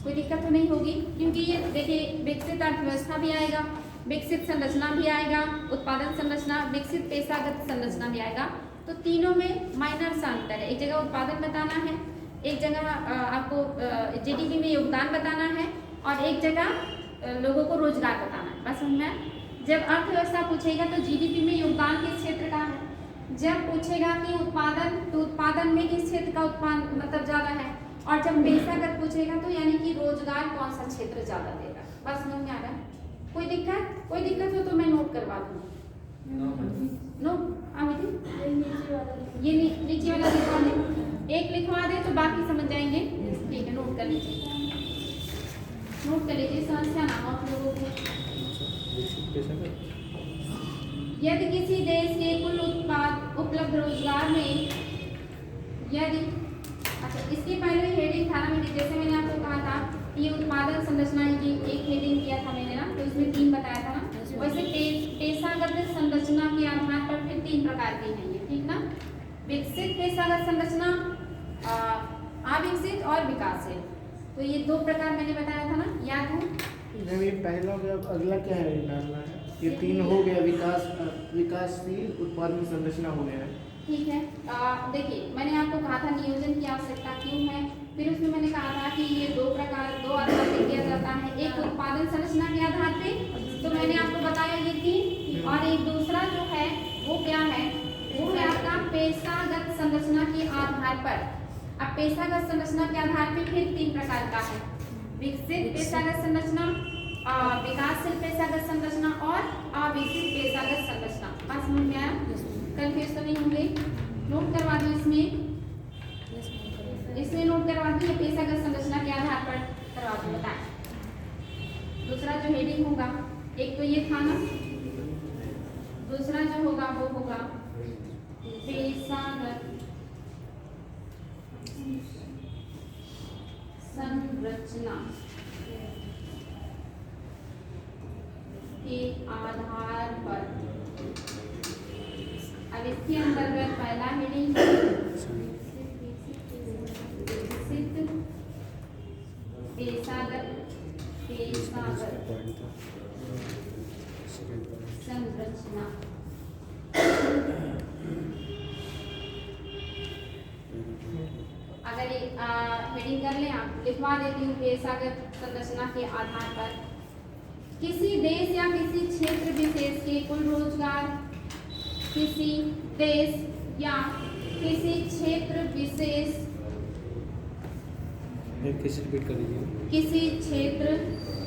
कोई दिक्कत तो नहीं होगी, क्योंकि ये देखिए विकसित अर्थव्यवस्था भी आएगा, विकसित संरचना भी आएगा, उत्पादन संरचना, विकसित पेशागत संरचना भी आएगा। तो तीनों में माइनर सा अंतर है। एक जगह उत्पादन बताना है, एक जगह आपको जीडीपी में योगदान बताना है, और एक जगह लोगों को रोजगार बताना है। बस समझ में? जब अर्थव्यवस्था पूछेगा तो जीडीपी में योगदान किस क्षेत्र का है, जब पूछेगा कि उत्पादन, तो उत्पादन में किस क्षेत्र का उत्पादन मतलब ज्यादा है, और जब पेशागत पूछेगा तो यानी कि रोजगार कौन सा क्षेत्र ज्यादा देगा। बस समझ में आ रहा है? कोई दिक्कत हो तो मैं नोट करवा दूँ। नो ये नीचे वाला लिखवा दे, एक लिखवा दे तो बाकी समझ जाएंगे। ठीक है, नोट कर लीजिए, समस्या ना हो आप लोगों को। यदि किसी देश के कुल उपलब्ध रोजगार में यदि, अच्छा इसके पहले हेडिंग था ना मैंने, जैसे मैंने आपको कहा था ये उत्पादन संरचना की एक हेडिंग किया था मैंने ना, तो इसमें 3 बताया था ना। वैसे पेशागत संरचना के आधार पर फिर 3 प्रकार की है ये, ठीक ना? विकसित पेशागत संरचना, अविकसित और विकासशील। तो ये 2 प्रकार मैंने बताया था ना, याद है? मैम ये पहला हो गया, अगला क्या है डालना है? ये 3 हो गया, विकासशील, उत्पादन संरचना हो गया है। ठीक है, देखिए मैंने आपको कहा था नियोजन की आवश्यकता क्यों है, फिर उसमें मैंने कहा था कि ये 2 आधार पे किया जाता है। एक उत्पादन संरचना के आधार पे, तो मैंने आपको बताया ये 3, और एक दूसरा जो है वो क्या है, वो है आपका पेशागत संरचना के आधार पर। अब पेशागत संरचना के आधार पे फिर 3 प्रकार का है, विकसित पेशागत संरचना, विकासशील पेशागत संरचना और अविकसित पेशागत संरचना। बात समझ में आया? कंफ्यूज तो नहीं होंगे? नोट करवा दो, इसमें नोट करवा दो, ये पेशागत संरचना के आधार पर करवा दो। बताएं दूसरा जो हेडिंग होगा, एक तो ये था ना, दूसरा जो होगा वो होगा पेशागत संरचना के आधार पर। अब इसके अंतर्गत पहला हेडिंग विकसित पेशागत संरचना। अगर ये हेडिंग कर लें, आप लिखवा देती हूँ, पेशागत संरचना के आधार पर किसी देश या किसी क्षेत्र विशेष के कुल रोजगार, किसी देश या किसी क्षेत्र विशेष, किसी क्षेत्र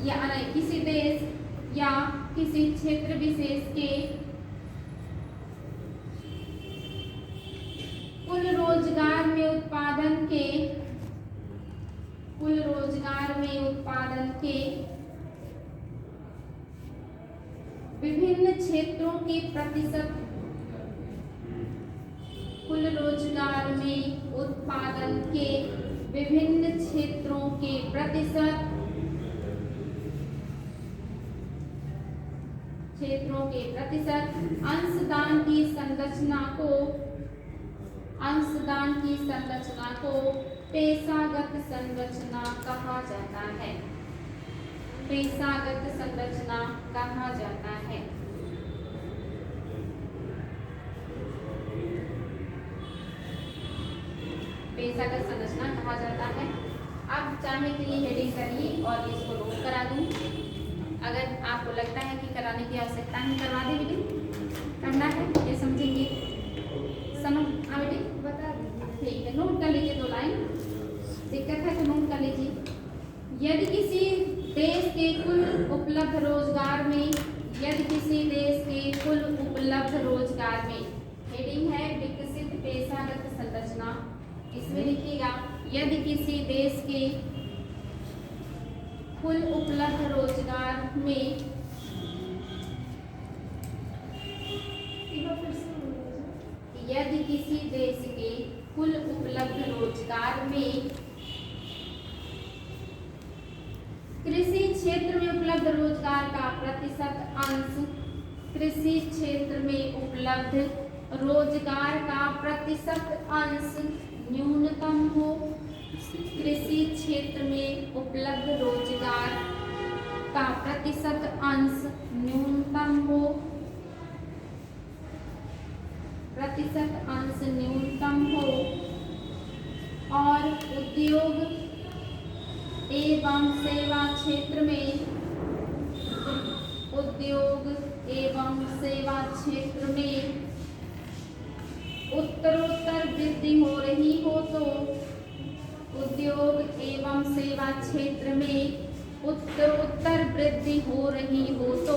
या नहीं, किसी देश या किसी क्षेत्र विशेष के कुल रोजगार में उत्पादन के विभिन्न क्षेत्रों के प्रतिशत, कुल रोजगार में उत्पादन के विभिन्न क्षेत्रों के प्रतिशत, अंशदान की संरचना को पेशागत संरचना कहा जाता है। पेशागत संरचना कहा जाता है। पेशागत संरचना कहा जाता है। अब चाहे के लिए हेडिंग करिए और इसको नोट करा दूं। अगर आपको लगता है कि कराने की आवश्यकता नहीं, करवा दे बेटी, करना है ये समझेंगे, समझ आ बेटी, बता दीजिए। ठीक है, नोट कर लीजिए 2 लाइन, दिक्कत है तो नोट कर लीजिए। यदि किसी देश के कुल उपलब्ध रोजगार में, यदि किसी देश के कुल उपलब्ध रोजगार में, हेडिंग है विकसित पेशागत संरचना, इसमें लिखिएगा यदि किसी देश के कुल उपलब्ध रोजगार में यदि किसी देश के कुल उपलब्ध रोजगार में कृषि क्षेत्र में उपलब्ध रोजगार का प्रतिशत अंश कृषि क्षेत्र में उपलब्ध रोजगार का प्रतिशत अंश न्यूनतम हो। कृषि क्षेत्र में उपलब्ध रोजगार का प्रतिशत अंश न्यूनतम हो। प्रतिशत अंश न्यूनतम हो और उद्योग एवं सेवा क्षेत्र में उद्योग एवं सेवा क्षेत्र में उत्तरोत्तर वृद्धि हो रही हो तो उद्योग एवं सेवा क्षेत्र में उत्तरोत्तर वृद्धि हो रही हो तो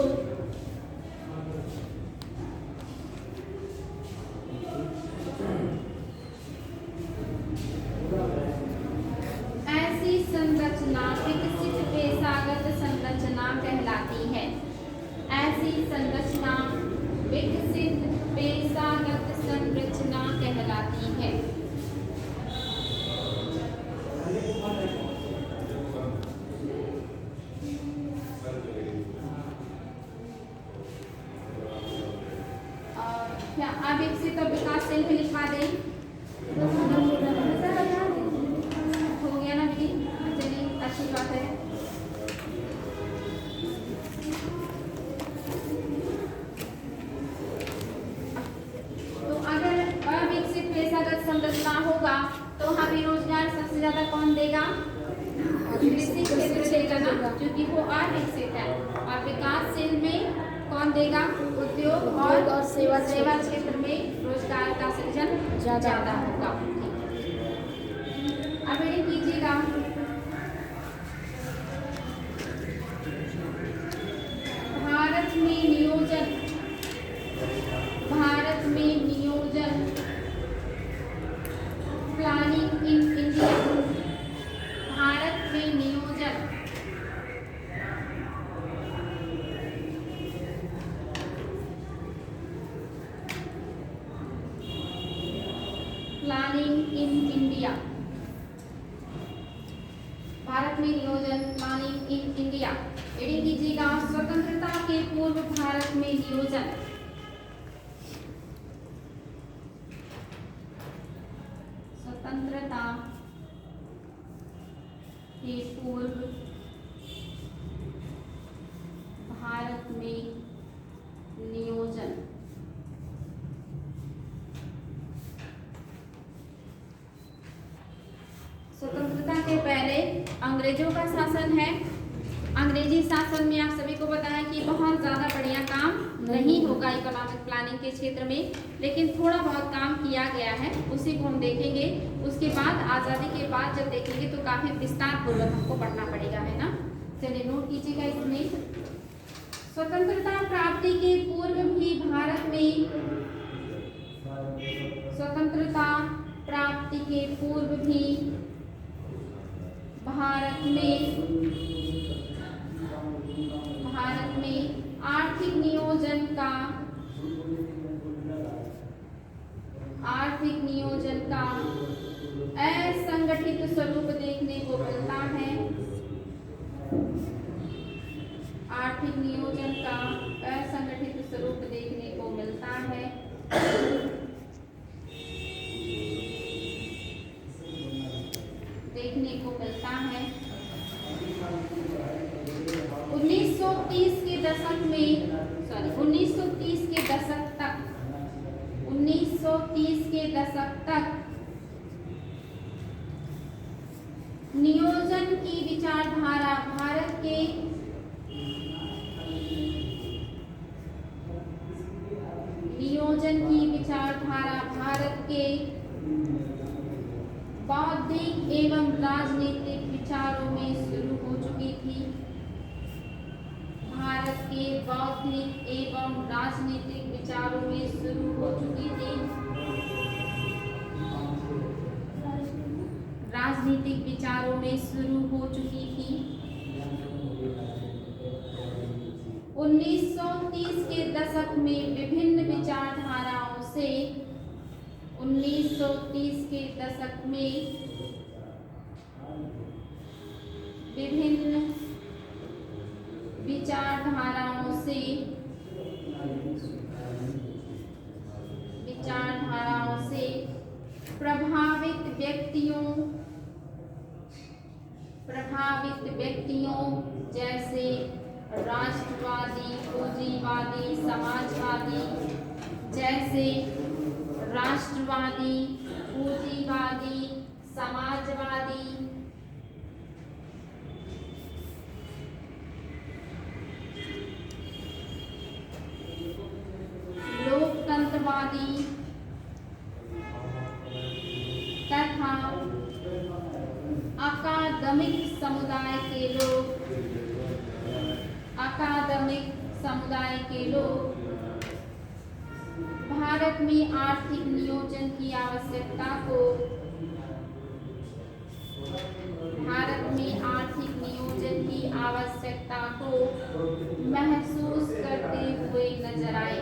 ऐसी संरचना विकसित पेशागत संरचना कहलाती है। ऐसी संरचना विकसित पेशागत संरचना कहलाती है। क्या अविकसित और विकासशील भी लिखवा दें? हो गया ना दीदी? चलिए अच्छी बात है। तो अगर अविकसित पेशागत संरचना होगा तो वहाँ बेरोजगार सबसे ज्यादा कौन देगा? कृषि क्षेत्र देगा ना, क्योंकि वो अविकसित है। और विकासशील में कौन देगा? उद्योग और सेवा क्षेत्र में रोजगार का सृजन ज्यादा होगा। अब ये कीजिएगा भारत में नियोजन प्लानिंग इन इंडिया। भारत में नियोजन प्लानिंग इन इंडिया। भारत में नियोजन प्लानिंग इन इंडिया। एडिट कीजिएगा स्वतंत्रता के पूर्व भारत में नियोजन। स्वतंत्रता के पूर्व भारत में नियोजन। स्वतंत्रता के पहले अंग्रेजों का शासन है। अंग्रेजी शासन में आप सभी को पता है कि बहुत ज़्यादा बढ़िया काम नहीं होगा इकोनॉमिक प्लानिंग के क्षेत्र में, लेकिन थोड़ा बहुत काम किया गया है, उसी को हम देखेंगे। उसके बाद आज़ादी के बाद जब देखेंगे तो काफ़ी विस्तार पूर्वक हमको पढ़ना पड़ेगा, है ना। चलिए नोट कीजिएगा इसमें। स्वतंत्रता प्राप्ति के पूर्व भी भारत में स्वतंत्रता प्राप्ति के पूर्व भी भारत में आर्थिक नियोजन का असंगठित स्वरूप देखने को मिलता है। आर्थिक नियोजन का असंगठित स्वरूप देखने को मिलता है। देखने को मिलता है। 1930 के दशक में 1930 के दशक तक नियोजन की विचारधारा भारत के बौद्धिक एवं राजनीतिक विचारों में शुरू हो चुकी थी। भारत के बौद्धिक एवं राजनीतिक विचारों में शुरू हो चुकी थी। राजनीतिक विचारों में शुरू हो चुकी थी। 1930 के दशक में विभिन्न विचारधाराओं से 1930 के दशक में विभिन्न विचारधाराओं से प्रभावित व्यक्तियों जैसे राष्ट्रवादी, पूंजीवादी, समाजवादी, लोकतंत्रवादी तथा अकादमिक समुदाय के लोग भारत में आर्थिक नियोजन की आवश्यकता को महसूस करते हुए नजर आए।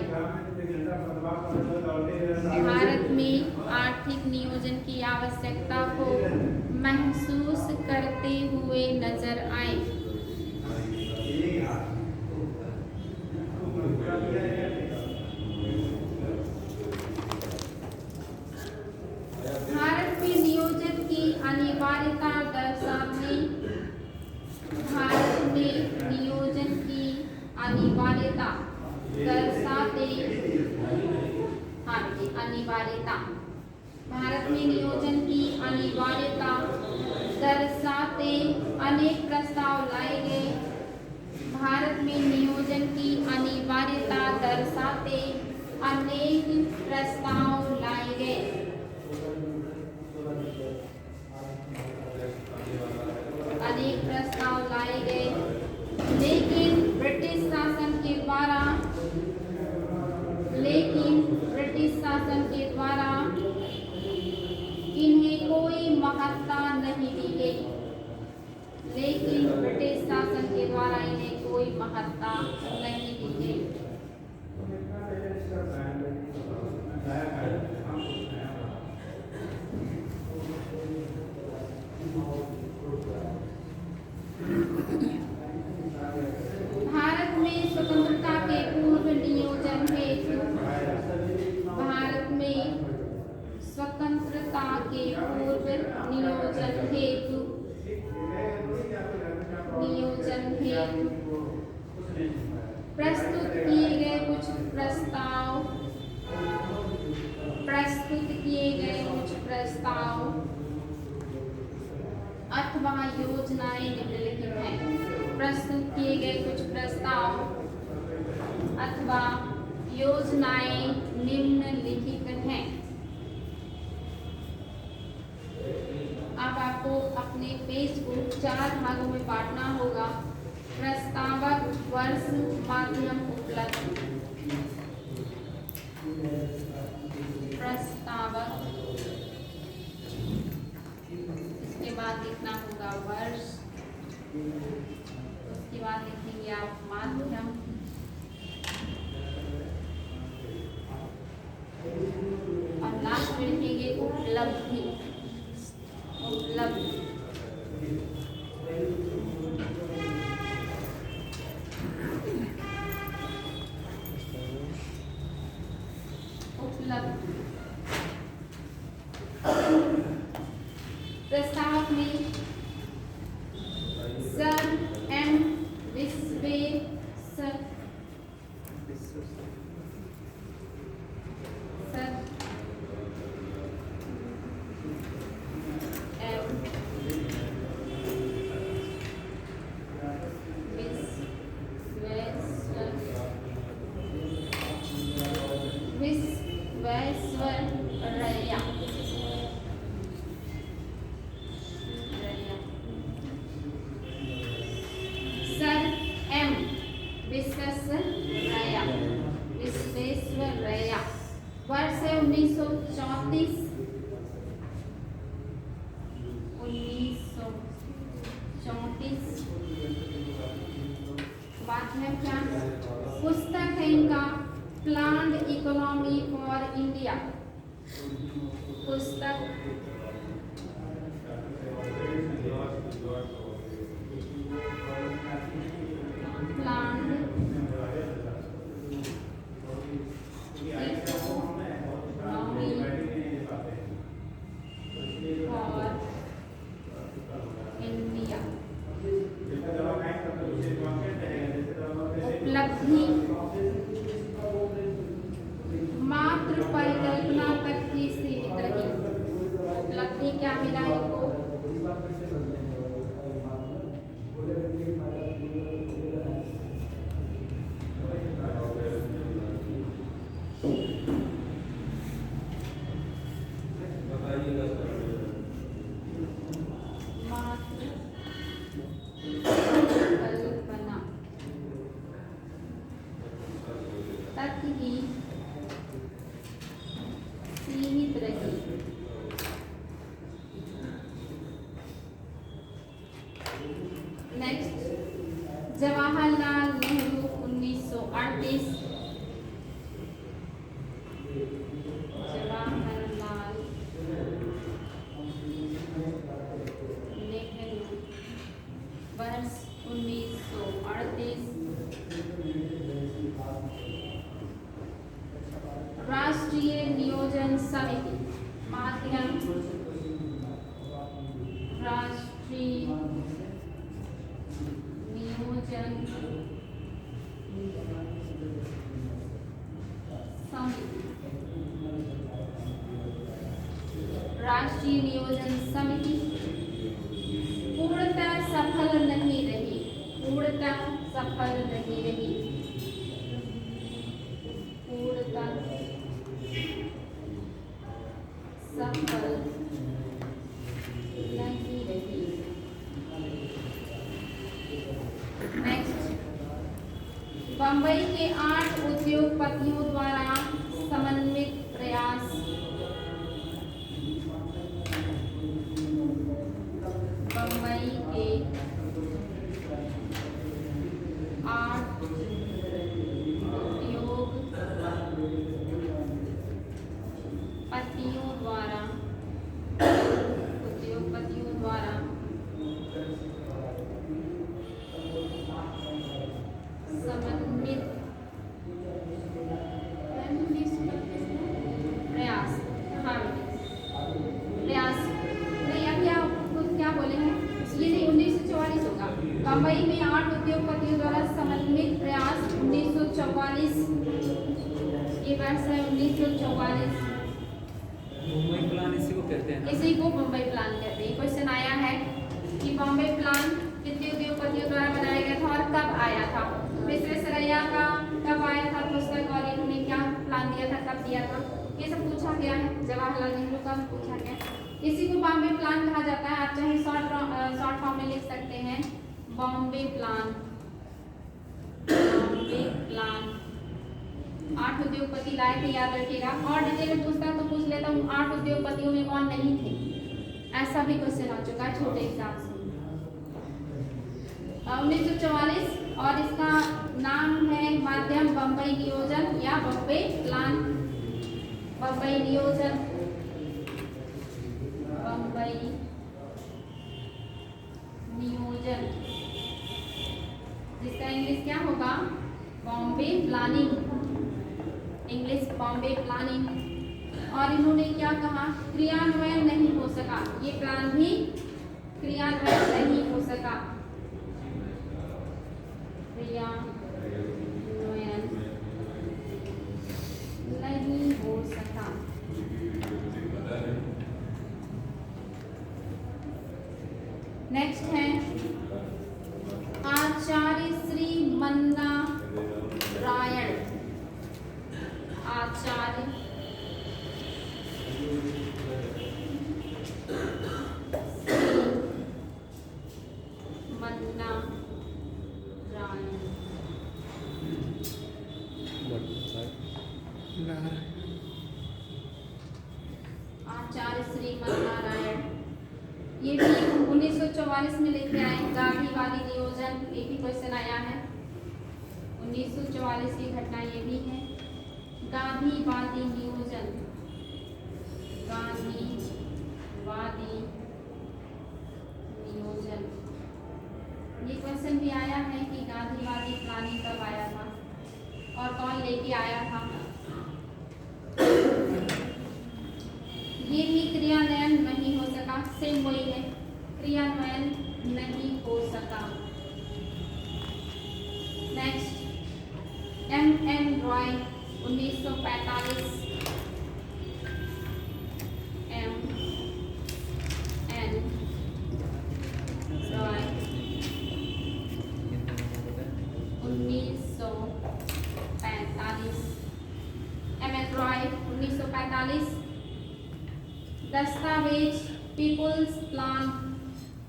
भारत में आर्थिक नियोजन की आवश्यकता को महसूस करते हुए नजर आए। भारत में नियोजन की अनिवार्यता दर्शाते अनेक प्रस्ताव लाए गए। भारत में नियोजन की अनिवार्यता दर्शाते अनेक प्रस्ताव लाए गए। लेकिन ब्रिटिश शासन के द्वारा इन्हें कोई महत्ता नहीं दी गई। भारत में स्वतंत्रता के पूर्व नियोजन हेतु प्रस्तुत किए गए कुछ प्रस्ताव अथवा योजनाएं निम्नलिखित हैं। प्रस्तुत किए गए कुछ प्रस्ताव अथवा योजनाएं निम्नलिखित हैं। अब आपको अपने पेज को 4 भागों में बांटना होगा। प्रस्तावक, वर्ष, माध्यम, उपलब्ध। प्रस्तावक, इसके बाद लिखना होगा वर्ष, उसके बाद लिखेंगे आप माध्यम, और लास्ट में लिखेंगे उपलब्धि। उपलब्ध प्रस्ताव में सर एम विश्वेश्वर रैया विश्वेश्वरैया। वर्ष है 1934 प्लान्ड इकोनॉमी फॉर इंडिया पुस्तक प्लान्ड इकोनॉमी फॉर इंडिया उपलब्धि मात्र परिकल्पना तक ही सीमित रही। उपलब्धि क्या मिला इनको? मात्र कल्पना तक ही सीमित रही। नेक्स्ट, जवाहरलाल नेहरू 1938। जवाहरलाल नेहरू वर्ष 1938। राष्ट्रीय नियोजन समिति माध्यम राष्ट्रीय नियोजन समिति। राष्ट्रीय नियोजन समिति पूर्णतः सफल नहीं रही। पूर्णतः सफल नहीं रही। पूर्णतः सफल नहीं रही। नेक्स्ट, बंबई के 8 उद्योगपतियों द्वारा समन्वित प्रयास। बंबई के 8 उद्योगपतियों द्वारा समन्वित प्रयास। हाँ प्रयास नहीं, अब क्या बोले हैं, ये नहीं 1944 होगा। बंबई में 8 उद्योगपतियों द्वारा समन्वित प्रयास 1944। ये वर्ष है 1944। मुंबई प्लान इसी को कहते हैं ना? इसी को मुंबई प्लान कहते हैं। क्वेश्चन आया है कि बॉम्बे प्लान कितने उद्योगपतियों द्वारा बनाया गया था और कब आया था। विश्वेश्वरैया का कब आया था पुस्तक और इन्होंने क्या प्लान दिया था, कब दिया था, ये सब पूछा गया है। जवाहरलाल नेहरू का पूछा गया। इसी को बॉम्बे प्लान कहा जाता है। आप चाहे शॉर्ट फॉर्म में लिख सकते हैं बॉम्बे प्लान। बॉम्बे प्लान 8 उद्योगपति लाए थे, याद रखिएगा। और डिटेल में पूछता तो पूछ लेता हूँ 8 उद्योगपतियों में कौन नहीं थे, ऐसा भी क्वेश्चन आ चुका है छोटे एग्जाम से। 1944 और इसका नाम है माध्यम बंबई नियोजन या बंबई प्लान। बंबई नियोजन, बंबई नियोजन, जिसका इंग्लिश क्या होगा, Bombay planning. English Bombay planning. और इन्होंने क्या कहा, क्रियान्वयन नहीं हो सका। ये प्लान भी क्रियान्वयन नहीं हो सका। क्रियान्वयन नहीं हो सका। नेक्स्ट है आचार्य श्री मन्ना रायण। आचार्य मन्ना रायण। आचार्य श्री मन्ना रायण, ये भी 1944 में लेके आए। गांधीवादी नियोजन, ये भी क्वेश्चन आया है। 1944 की घटना ये भी है। गांधीवादी नियोजन, गांधीवादी नियोजन। ये क्वेश्चन भी आया है कि गांधीवादी प्लानिंग कब आया था और कौन लेके आया था। ये भी क्रियान्वयन नहीं हो सका, सेम वही है, क्रियान्वयन नहीं हो सका। Next, M.N. Roy 1945, M.N. Roy 1945, M.N. Roy 1945। दस्तावेज पीपुल्स प्लान,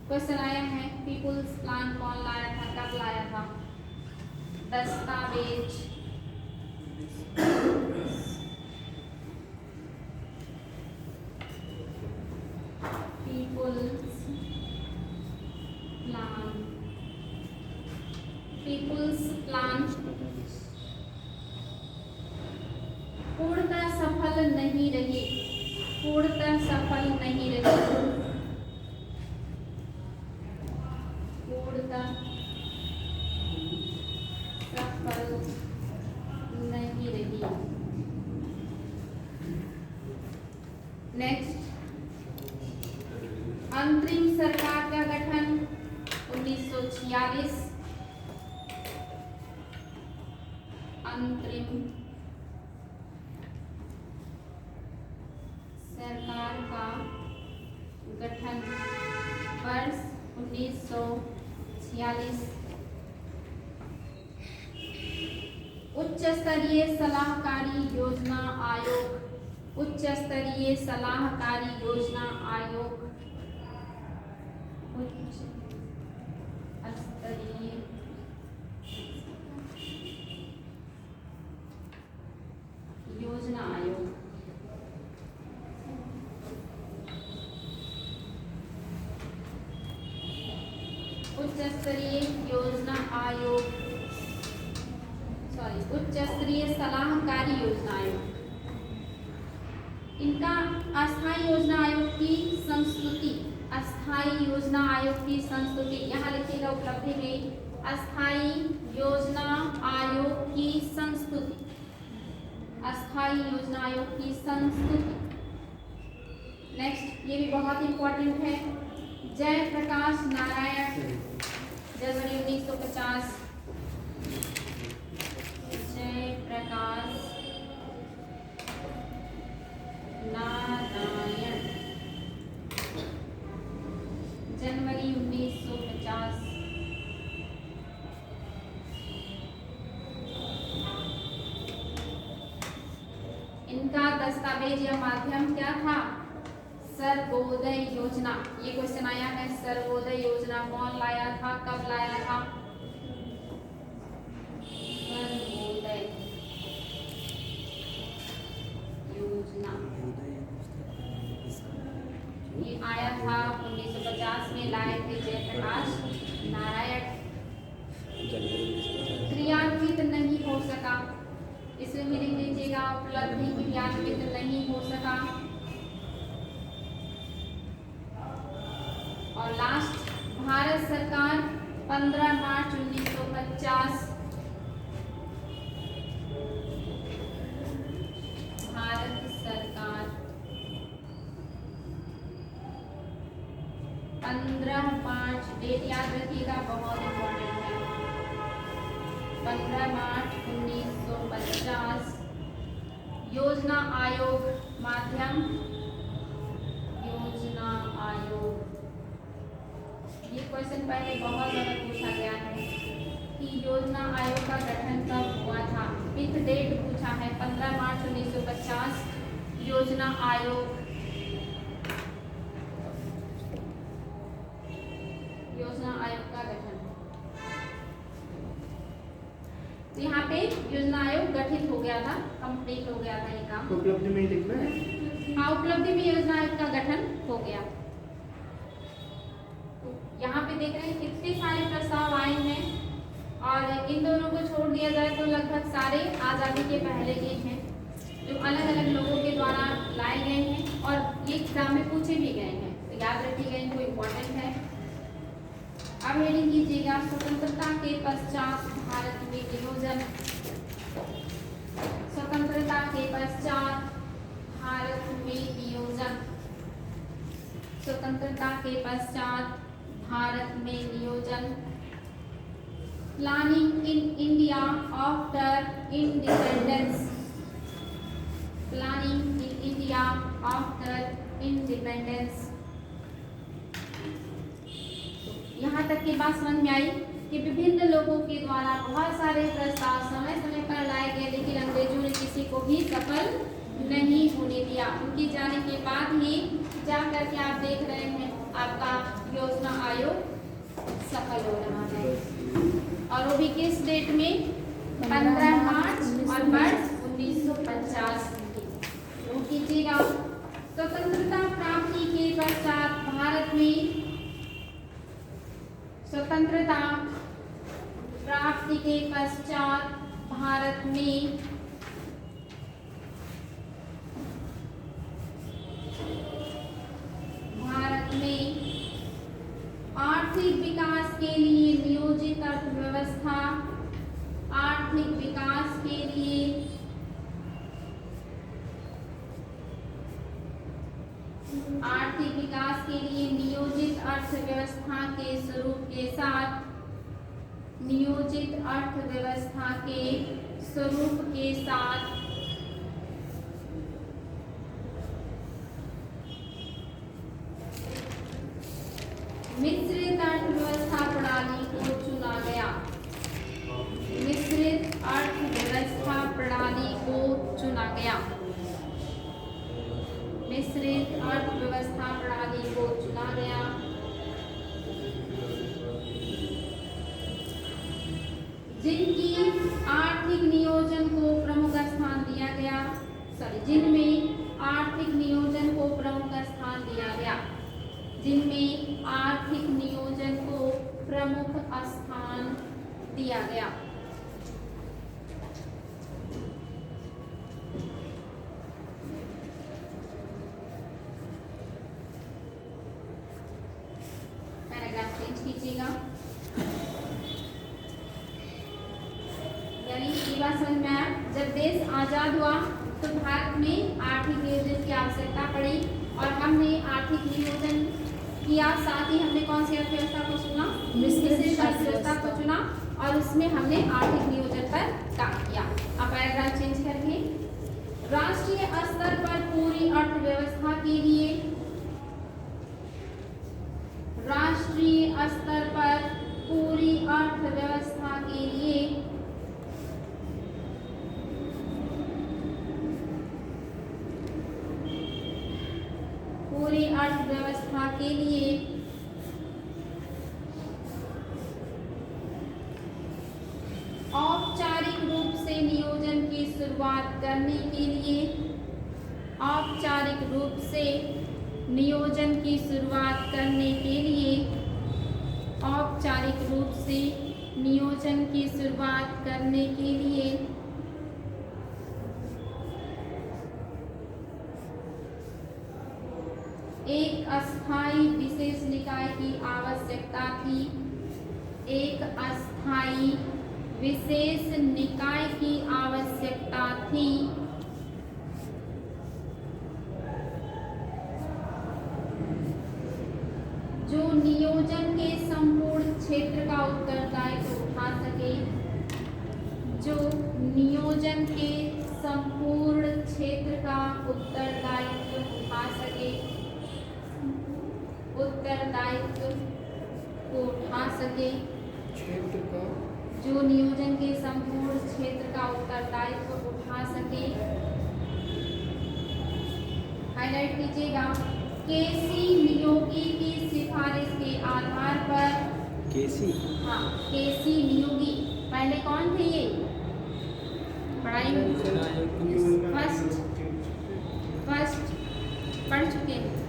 क्वेश्चन आया है, पीपुल्स प्लान कौन लाया था, कब लाया था। दस्तावेज पीपुल्स प्लान, पीपुल्स प्लान पूर्णतः सफल नहीं रही, पूर्णतः सफल नहीं रही, पूर्णतः सफल नहीं रही। नेक्स्ट, अंतरिम सरकार का गठन 1946, अंतरिम सरकार का गठन वर्ष 1946। उच्च स्तरीय सलाहकारी योजना आयोग, उच्च स्तरीय सलाहकारी योजना आयोग, उच्च स्तरीय योजना आयोग। उच्च स्तरीय योजना आयोग, उच्च स्तरीय सलाहकारी योजना आयोग। इनका अस्थायी योजना आयोग की संस्तुति, अस्थायी योजना आयोग की संस्तुति, यहाँ लिखिएगा उपलब्धि में, अस्थायी योजना आयोग की संस्तुति, अस्थायी योजना आयोग की संस्तुति। नेक्स्ट, ये भी बहुत इंपॉर्टेंट है, जयप्रकाश नारायण, जनवरी 1950, जयप्रकाश नारायण, जनवरी 1950। इनका दस्तावेज या माध्यम क्या था, सर्वोदय योजना। ये क्वेश्चन आया है, सर्वोदय योजना कौन लाया था, कब लाया था। सर्वोदय योजना ये आया था 1950 में, लाए थे जयप्रकाश नारायण। क्रियान्वित नहीं हो सका, इसमें भी लिख दीजिएगा, उपलब्धि क्रियान्वित नहीं हो सका। और लास्ट, भारत सरकार 15 मार्च 1950, भारत सरकार 15 मार्च, डेट याद रखिएगा, बहुत इंपॉर्टेंट है, 15 मार्च 1950। योजना आयोग माध्यम, योजना आयोग। ये क्वेश्चन पहले बहुत ज़्यादा पूछा गया है कि योजना आयोग का गठन कब हुआ था, विथ डेट पूछा है, 15 मार्च 1950 योजना आयोग, योजना आयोग का गठन। तो यहाँ पे योजना आयोग गठित हो गया था, कंप्लीट हो गया था ये काम। उपलब्धि में ही लिखना है। हाँ, उपलब्धि में योजना आयोग का गठन हो गया। यहाँ पे देख रहे हैं कितने सारे प्रस्ताव आए हैं, और इन दोनों को छोड़ दिया जाए तो लगभग सारे आज़ादी के पहले के हैं। जो अलग अलग लोगों के द्वारा लाए गए हैं और ये एग्जाम में पूछे भी गए हैं, तो याद रखिएगा, इनको इम्पोर्टेंट है। अब हेडिंग कीजिएगा स्वतंत्रता के पश्चात भारत में नियोजन। स्वतंत्रता के पश्चात भारत में नियोजन। स्वतंत्रता के पश्चात भारत में नियोजन। Planning in India after independence. Planning in India after independence. यहाँ तक की बात समझ में आई कि विभिन्न लोगों के द्वारा बहुत सारे प्रस्ताव समय समय पर लाए गए, लेकिन अंग्रेजों ने किसी को भी सफल नहीं होने दिया। उनके जाने के बाद ही जा करके आप देख रहे हैं आपका योजना आयोग सफल हो रहा है, और वो भी किस डेट में? 15 मार्च और वर्ष 1950 नोट कीजिएगा। स्वतंत्रता प्राप्ति के पश्चात भारत में स्वतंत्रता प्राप्ति के पश्चात भारत में आर्थिक विकास के लिए नियोजित अर्थव्यवस्था। आर्थिक विकास के लिए नियोजित अर्थव्यवस्था के स्वरूप के साथ, नियोजित अर्थव्यवस्था के स्वरूप के साथ मिश्रित अर्थव्यवस्था प्रणाली को चुना गया। मिश्रित अर्थव्यवस्था प्रणाली को चुना गया। मिश्रित अर्थव्यवस्था प्रणाली को चुना गया। जिनकी आर्थिक नियोजन को प्रमुख स्थान दिया गया, जिनमें आर्थिक नियोजन को प्रमुख स्थान दिया गया। जिनमें आर्थिक नियोजन को प्रमुख स्थान दिया गया। पैराग्राफ चेंज कीजिएगा। यानी ये बात समझ में आया, जब देश आजाद हुआ तो भारत में आर्थिक नियोजन की आवश्यकता पड़ी, और हमने आर्थिक नियोजन किया। साथ ही हमने कौन सी अर्थव्यवस्था को चुना? मिश्रित अर्थव्यवस्था को चुना, और उसमें हमने आर्थिक नियोजन पर काम किया। अब पैराग्राफ चेंज करके राष्ट्रीय स्तर पर पूरी अर्थव्यवस्था के लिए, राष्ट्रीय स्तर पर पूरी अर्थव्यवस्था के लिए पूरी अर्थव्यवस्था के लिए औपचारिक रूप से नियोजन की शुरुआत करने के लिए, औपचारिक रूप से नियोजन की शुरुआत करने के लिए, औपचारिक रूप से नियोजन की शुरुआत करने के लिए एक अस्थायी विशेष निकाय की आवश्यकता थी। एक अस्थायी विशेष निकाय की आवश्यकता थी। जो नियोजन के संपूर्ण क्षेत्र का उत्तरदायित्व उठा सके, जो नियोजन के संपूर्ण क्षेत्र का उत्तरदायित्व उठा सके, उत्तरदायित्व को उठा सके, क्षेत्र का, जो नियोजन के संपूर्ण क्षेत्र का उत्तरदायित्व उठा सके। हाईलाइट कीजिएगा। केसी नियोगी की सिफारिश के आधार पर, केसी, हाँ केसी नियोगी, पहले कौन थे ये? पढ़ाई में फर्स्ट पढ़ चुके हैं।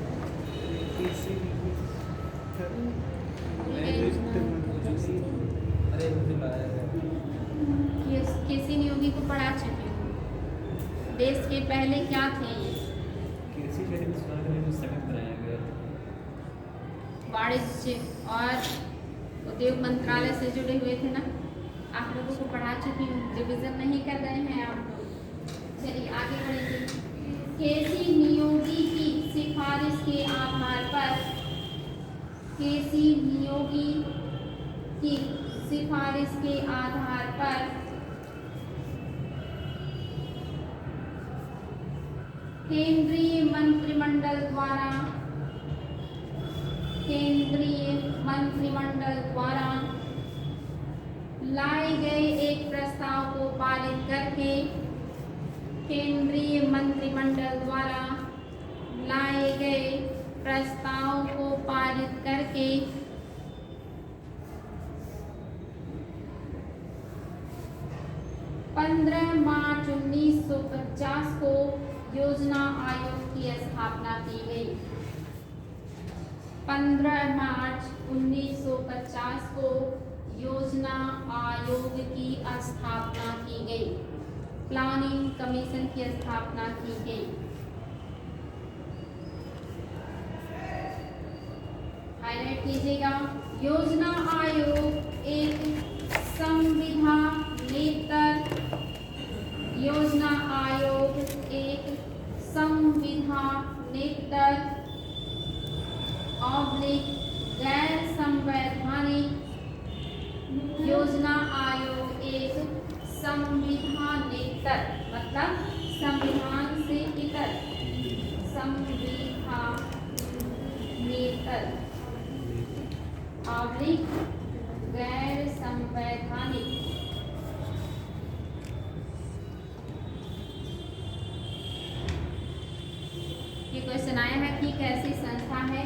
केसी नियोगी को पढ़ा चुके हैं। देश के पहले क्या थे ये? कृषि क्षेत्र में सुधार के लिए सड़क बनाया गया था। वाणिज्य और उद्योग मंत्रालय से जुड़े हुए थे ना। आप लोगों को पढ़ा चुकी हूँ, रिविजन नहीं कर रहे हैं आप लोग। चलिए आगे बढ़ेंगे। केसी नियोगी की सिफारिश के आधार पर, केसी नियोगी की सिफारिश के आधार पर केंद्रीय मंत्रिमंडल द्वारा लाए गए एक प्रस्ताव को पारित करके, केंद्रीय मंत्रिमंडल द्वारा लाए गए प्रस्ताव को पारित करके 15 मार्च 1950 को योजना आयोग की स्थापना की गई। 15 मार्च 1950 को योजना आयोग की स्थापना की गई, प्लानिंग कमीशन की स्थापना की गई। हाईलाइट कीजिएगा। योजना आयोग एक संविधानेतर, योजना आयोग एक संविधानेतर गैर संवैधानिक, योजना आयोग एक संविधानेतर मतलब संविधान से इतर, संविधानेतर गैर संवैधानिक। ये क्वेश्चन आया है कि कैसी संस्था है,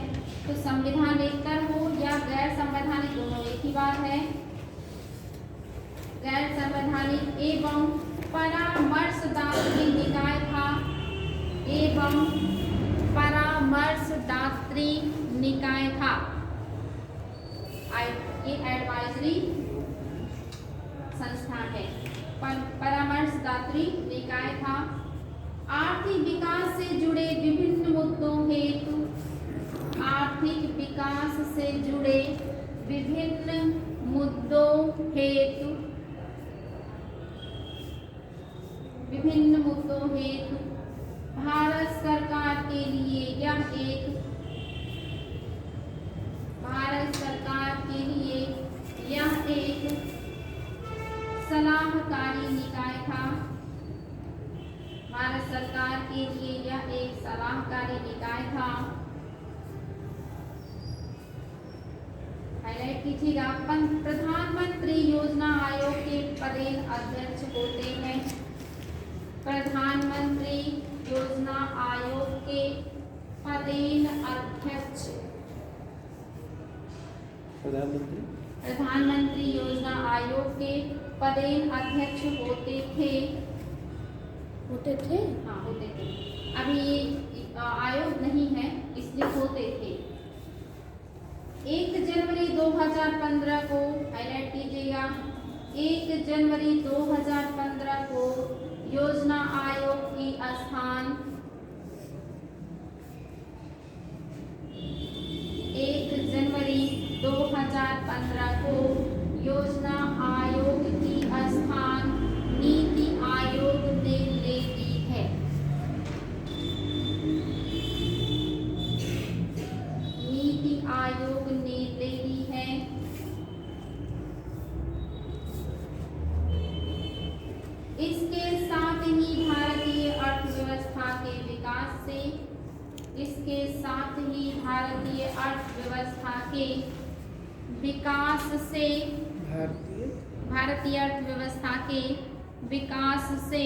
तो संविधानेतर हो या गैर संवैधानिक दोनों एक ही बात है। गैर संवैधानिक एवं परामर्शदात्री निकाय था, एवं परामर्शदात्री निकाय था। ये एडवाइजरी संस्था है, परामर्शदात्री निकाय था। आर्थिक विकास से जुड़े विभिन्न मुद्दों हेतु, आर्थिक विकास से जुड़े विभिन्न मुद्दों हेतु, विभिन्न मुद्दों हेतु भारत सरकार के लिए यह एक सलाहकारी निकाय था। भारत सरकार के लिए यह एक सलाहकारी निकाय था। हाईलाइट कीजिएगा। प्रधानमंत्री योजना आयोग के पदेन अध्यक्ष होते हैं। प्रधानमंत्री योजना आयोग के पदेन अध्यक्ष, प्रधानमंत्री योजना आयोग के पदेन अध्यक्ष होते थे। हाँ, होते थे। अभी ये आयोग नहीं है इसलिए होते थे। 1 जनवरी 2015 को, हाईलाइट कीजिएगा, 1 जनवरी 2015 को योजना आयोग की स्थान 1 जनवरी 2015 को योजना आयोग की स्थान नीति आयोग ने ले ली है। नीति आयोग ने ले ली है। इसके साथ ही भारतीय अर्थव्यवस्था के विकास से, इसके साथ ही भारतीय अर्थव्यवस्था के विकास से, भारतीय अर्थव्यवस्था के विकास से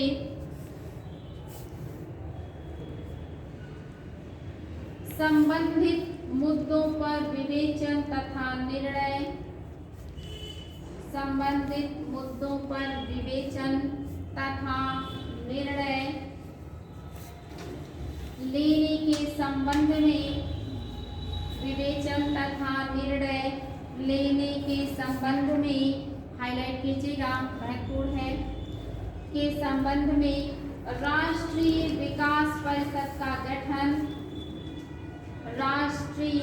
संबंधित मुद्दों पर विवेचन तथा निर्णय, संबंधित मुद्दों पर विवेचन तथा निर्णय लेने के संबंध में, विवेचन तथा निर्णय लेने के संबंध में, हाईलाइट कीजिएगा, महत्वपूर्ण है, के संबंध में राष्ट्रीय विकास परिषद का गठन, राष्ट्रीय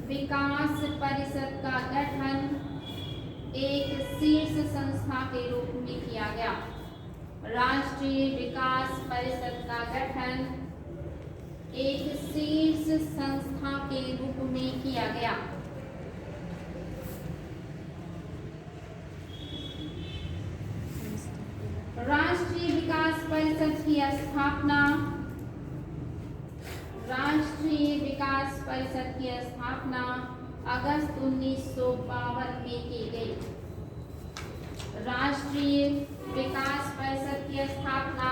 विकास परिषद का गठन एक शीर्ष संस्था के रूप में किया गया। राष्ट्रीय विकास परिषद का गठन एक शीर्ष संस्था के रूप में किया गया। राष्ट्रीय विकास परिषद की स्थापना, राष्ट्रीय विकास परिषद की स्थापना अगस्त 1952 में की गई। राष्ट्रीय विकास परिषद की स्थापना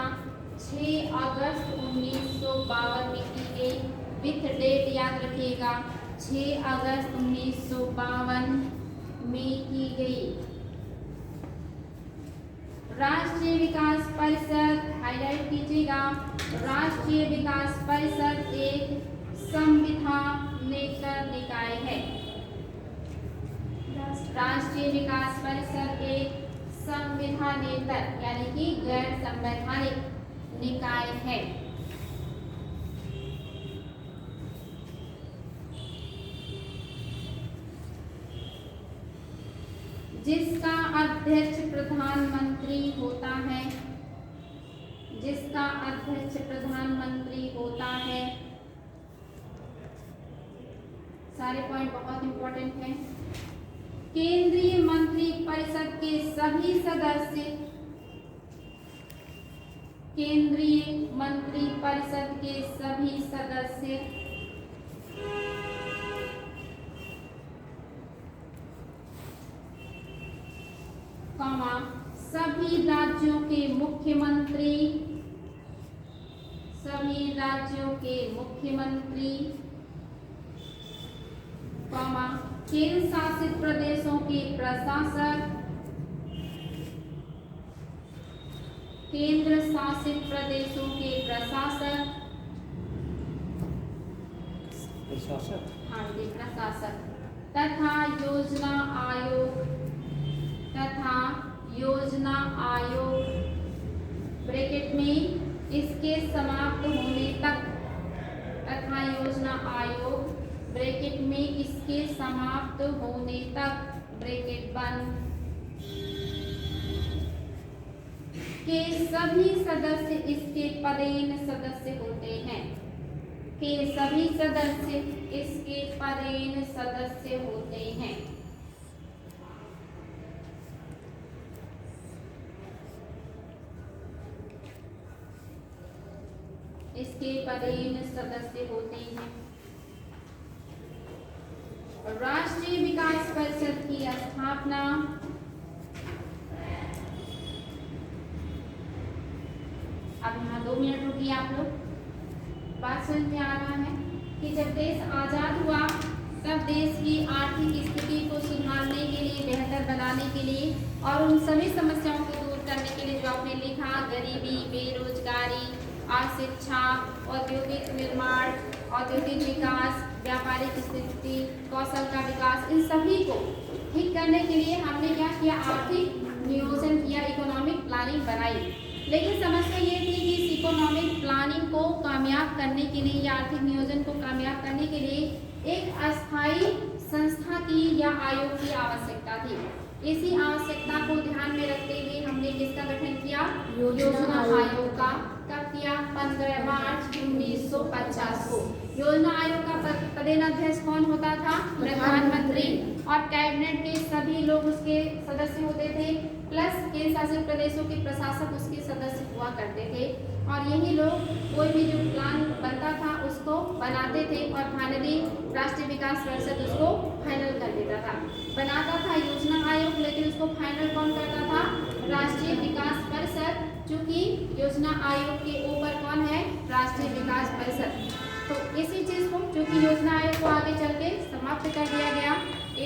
6 अगस्त 1952 में की गई। विथ डेट याद रखिएगा, 6 अगस्त 1952 में की गई। राष्ट्रीय विकास परिषद, हाईलाइट कीजिएगा, राष्ट्रीय विकास परिषद एक संविधानेतर निकाय है। राष्ट्रीय विकास परिषद एक संविधानेतर यानी कि गैर संवैधानिक निकाय है। जिसका अध्यक्ष प्रधानमंत्री होता है, जिसका अध्यक्ष प्रधानमंत्री होता है। सारे पॉइंट बहुत इंपॉर्टेंट हैं। केंद्रीय मंत्री परिषद के सभी सदस्य, केंद्रीय मंत्री परिषद के सभी सदस्य सभी राज्यों के मुख्यमंत्री, सभी राज्यों के मुख्यमंत्री, केंद्र शासित प्रदेशों के प्रशासक, केंद्र शासित प्रदेशों के प्रशासक, हाँ जी प्रशासक, तथा योजना आयोग, तथा योजना आयोग ब्रैकेट में इसके समाप्त होने तक, तथा योजना आयोग ब्रैकेट में इसके समाप्त होने तक ब्रैकेट बंद के सभी सदस्य इसके पदेन सदस्य होते हैं, के सभी सदस्य इसके पदेन सदस्य होते हैं। इसके पदेन सदस्य होते हैं। राष्ट्रीय विकास परिषद की स्थापना अब यहाँ 2 मिनट रुकिए आप लोग। बात समझ में आ रहा है कि जब देश आजाद हुआ तब देश की आर्थिक स्थिति को सुधारने के लिए, बेहतर बनाने के लिए और उन सभी समस्याओं को दूर करने के लिए जो आपने लिखा, गरीबी, बेरोजगारी, अशिक्षा, औद्योगिक निर्माण, औद्योगिक विकास, व्यापारिक स्थिति, कौशल का विकास, इन सभी को ठीक करने के लिए हमने क्या किया, आर्थिक नियोजन किया, इकोनॉमिक प्लानिंग बनाई। लेकिन समस्या ये थी कि इस इकोनॉमिक प्लानिंग को कामयाब करने के लिए या आर्थिक नियोजन को कामयाब करने के लिए एक अस्थायी संस्था की या आयोग की आवश्यकता थी। इसी आवश्यकता को ध्यान में रखते हुए हमने किसका गठन किया, योजना आयोग का। कब किया, 15 मार्च 1950 को। योजना आयोग का प्रधानाध्यक्ष कौन होता था, प्रधानमंत्री, और कैबिनेट के सभी लोग उसके सदस्य होते थे, प्लस केंद्र शासित प्रदेशों के प्रशासक उसके सदस्य हुआ करते थे। और यही लोग कोई भी जो प्लान बनता था उसको बनाते थे और फाइनली राष्ट्रीय विकास परिषद उसको फाइनल कर देता था। बनाता था योजना आयोग, लेकिन उसको फाइनल कौन करता था, राष्ट्रीय विकास परिषद। चूंकि योजना आयोग के ऊपर कौन है, राष्ट्रीय विकास परिषद। तो इसी चीज को, चूंकि योजना आयोग को आगे चल के समाप्त कर दिया गया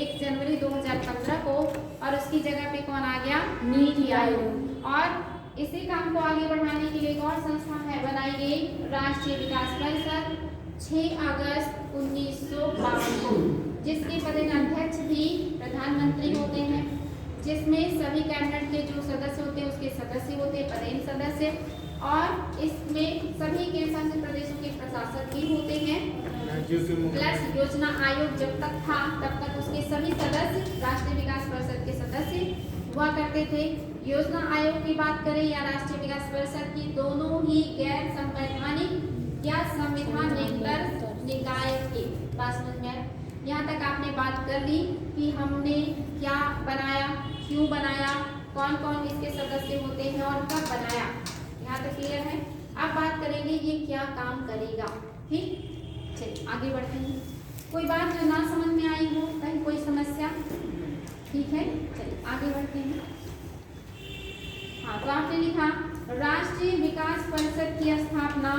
1 जनवरी 2015 को, और उसकी जगह पे कौन आ गया, नीति आयोग। और इसी काम को आगे बढ़ाने के लिए एक और संस्था है बनाई गई, राष्ट्रीय विकास परिषद, 6 अगस्त 1952 को, जिसके प्रधानाध्यक्ष भी प्रधानमंत्री होते हैं, जिसमें सभी कैबिनेट के जो सदस्य होते हैं उसके सदस्य होते हैं, पदेन सदस्य। और इसमें सभी केंद्र शासित प्रदेशों के प्रशासक भी होते हैं। राज्यों के मुख्य प्लस योजना आयोग जब तक था तब तक उसके सभी सदस्य राष्ट्रीय विकास परिषद के सदस्य हुआ करते थे। योजना आयोग की बात करें या राष्ट्रीय विकास परिषद की, दोनों ही गैर संवैधानिक या संविधानेतर निकाय थे। बात समझ में आया? यहाँ तक आपने बात कर ली कि हमने क्या बनाया, क्यों बनाया, कौन कौन इसके सदस्य होते हैं और कब बनाया। यहाँ तक क्लियर है। अब बात करेंगे ये क्या काम करेगा। ठीक, चलिए आगे बढ़ते हैं। कोई बात जो ना समझ में आई हो, कहीं कोई समस्या? ठीक है, चलिए आगे बढ़ते हैं। हाँ, तो आपने लिखा राष्ट्रीय विकास परिषद की स्थापना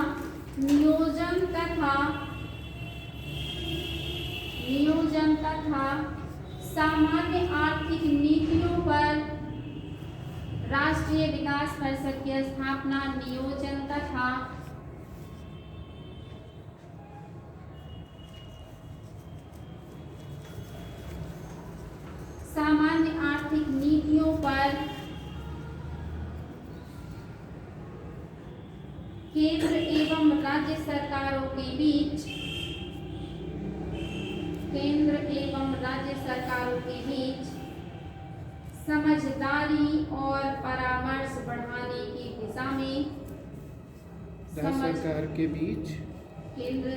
नियोजन तथा सामान्य आर्थिक नीतियों पर राष्ट्रीय विकास परिषद की स्थापना नियोजन तथा सामान्य आर्थिक नीतियों पर केंद्र एवं राज्य सरकारों के बीच समझदारी और परामर्श बढ़ाने की दिशा में सरकार के बीच केंद्र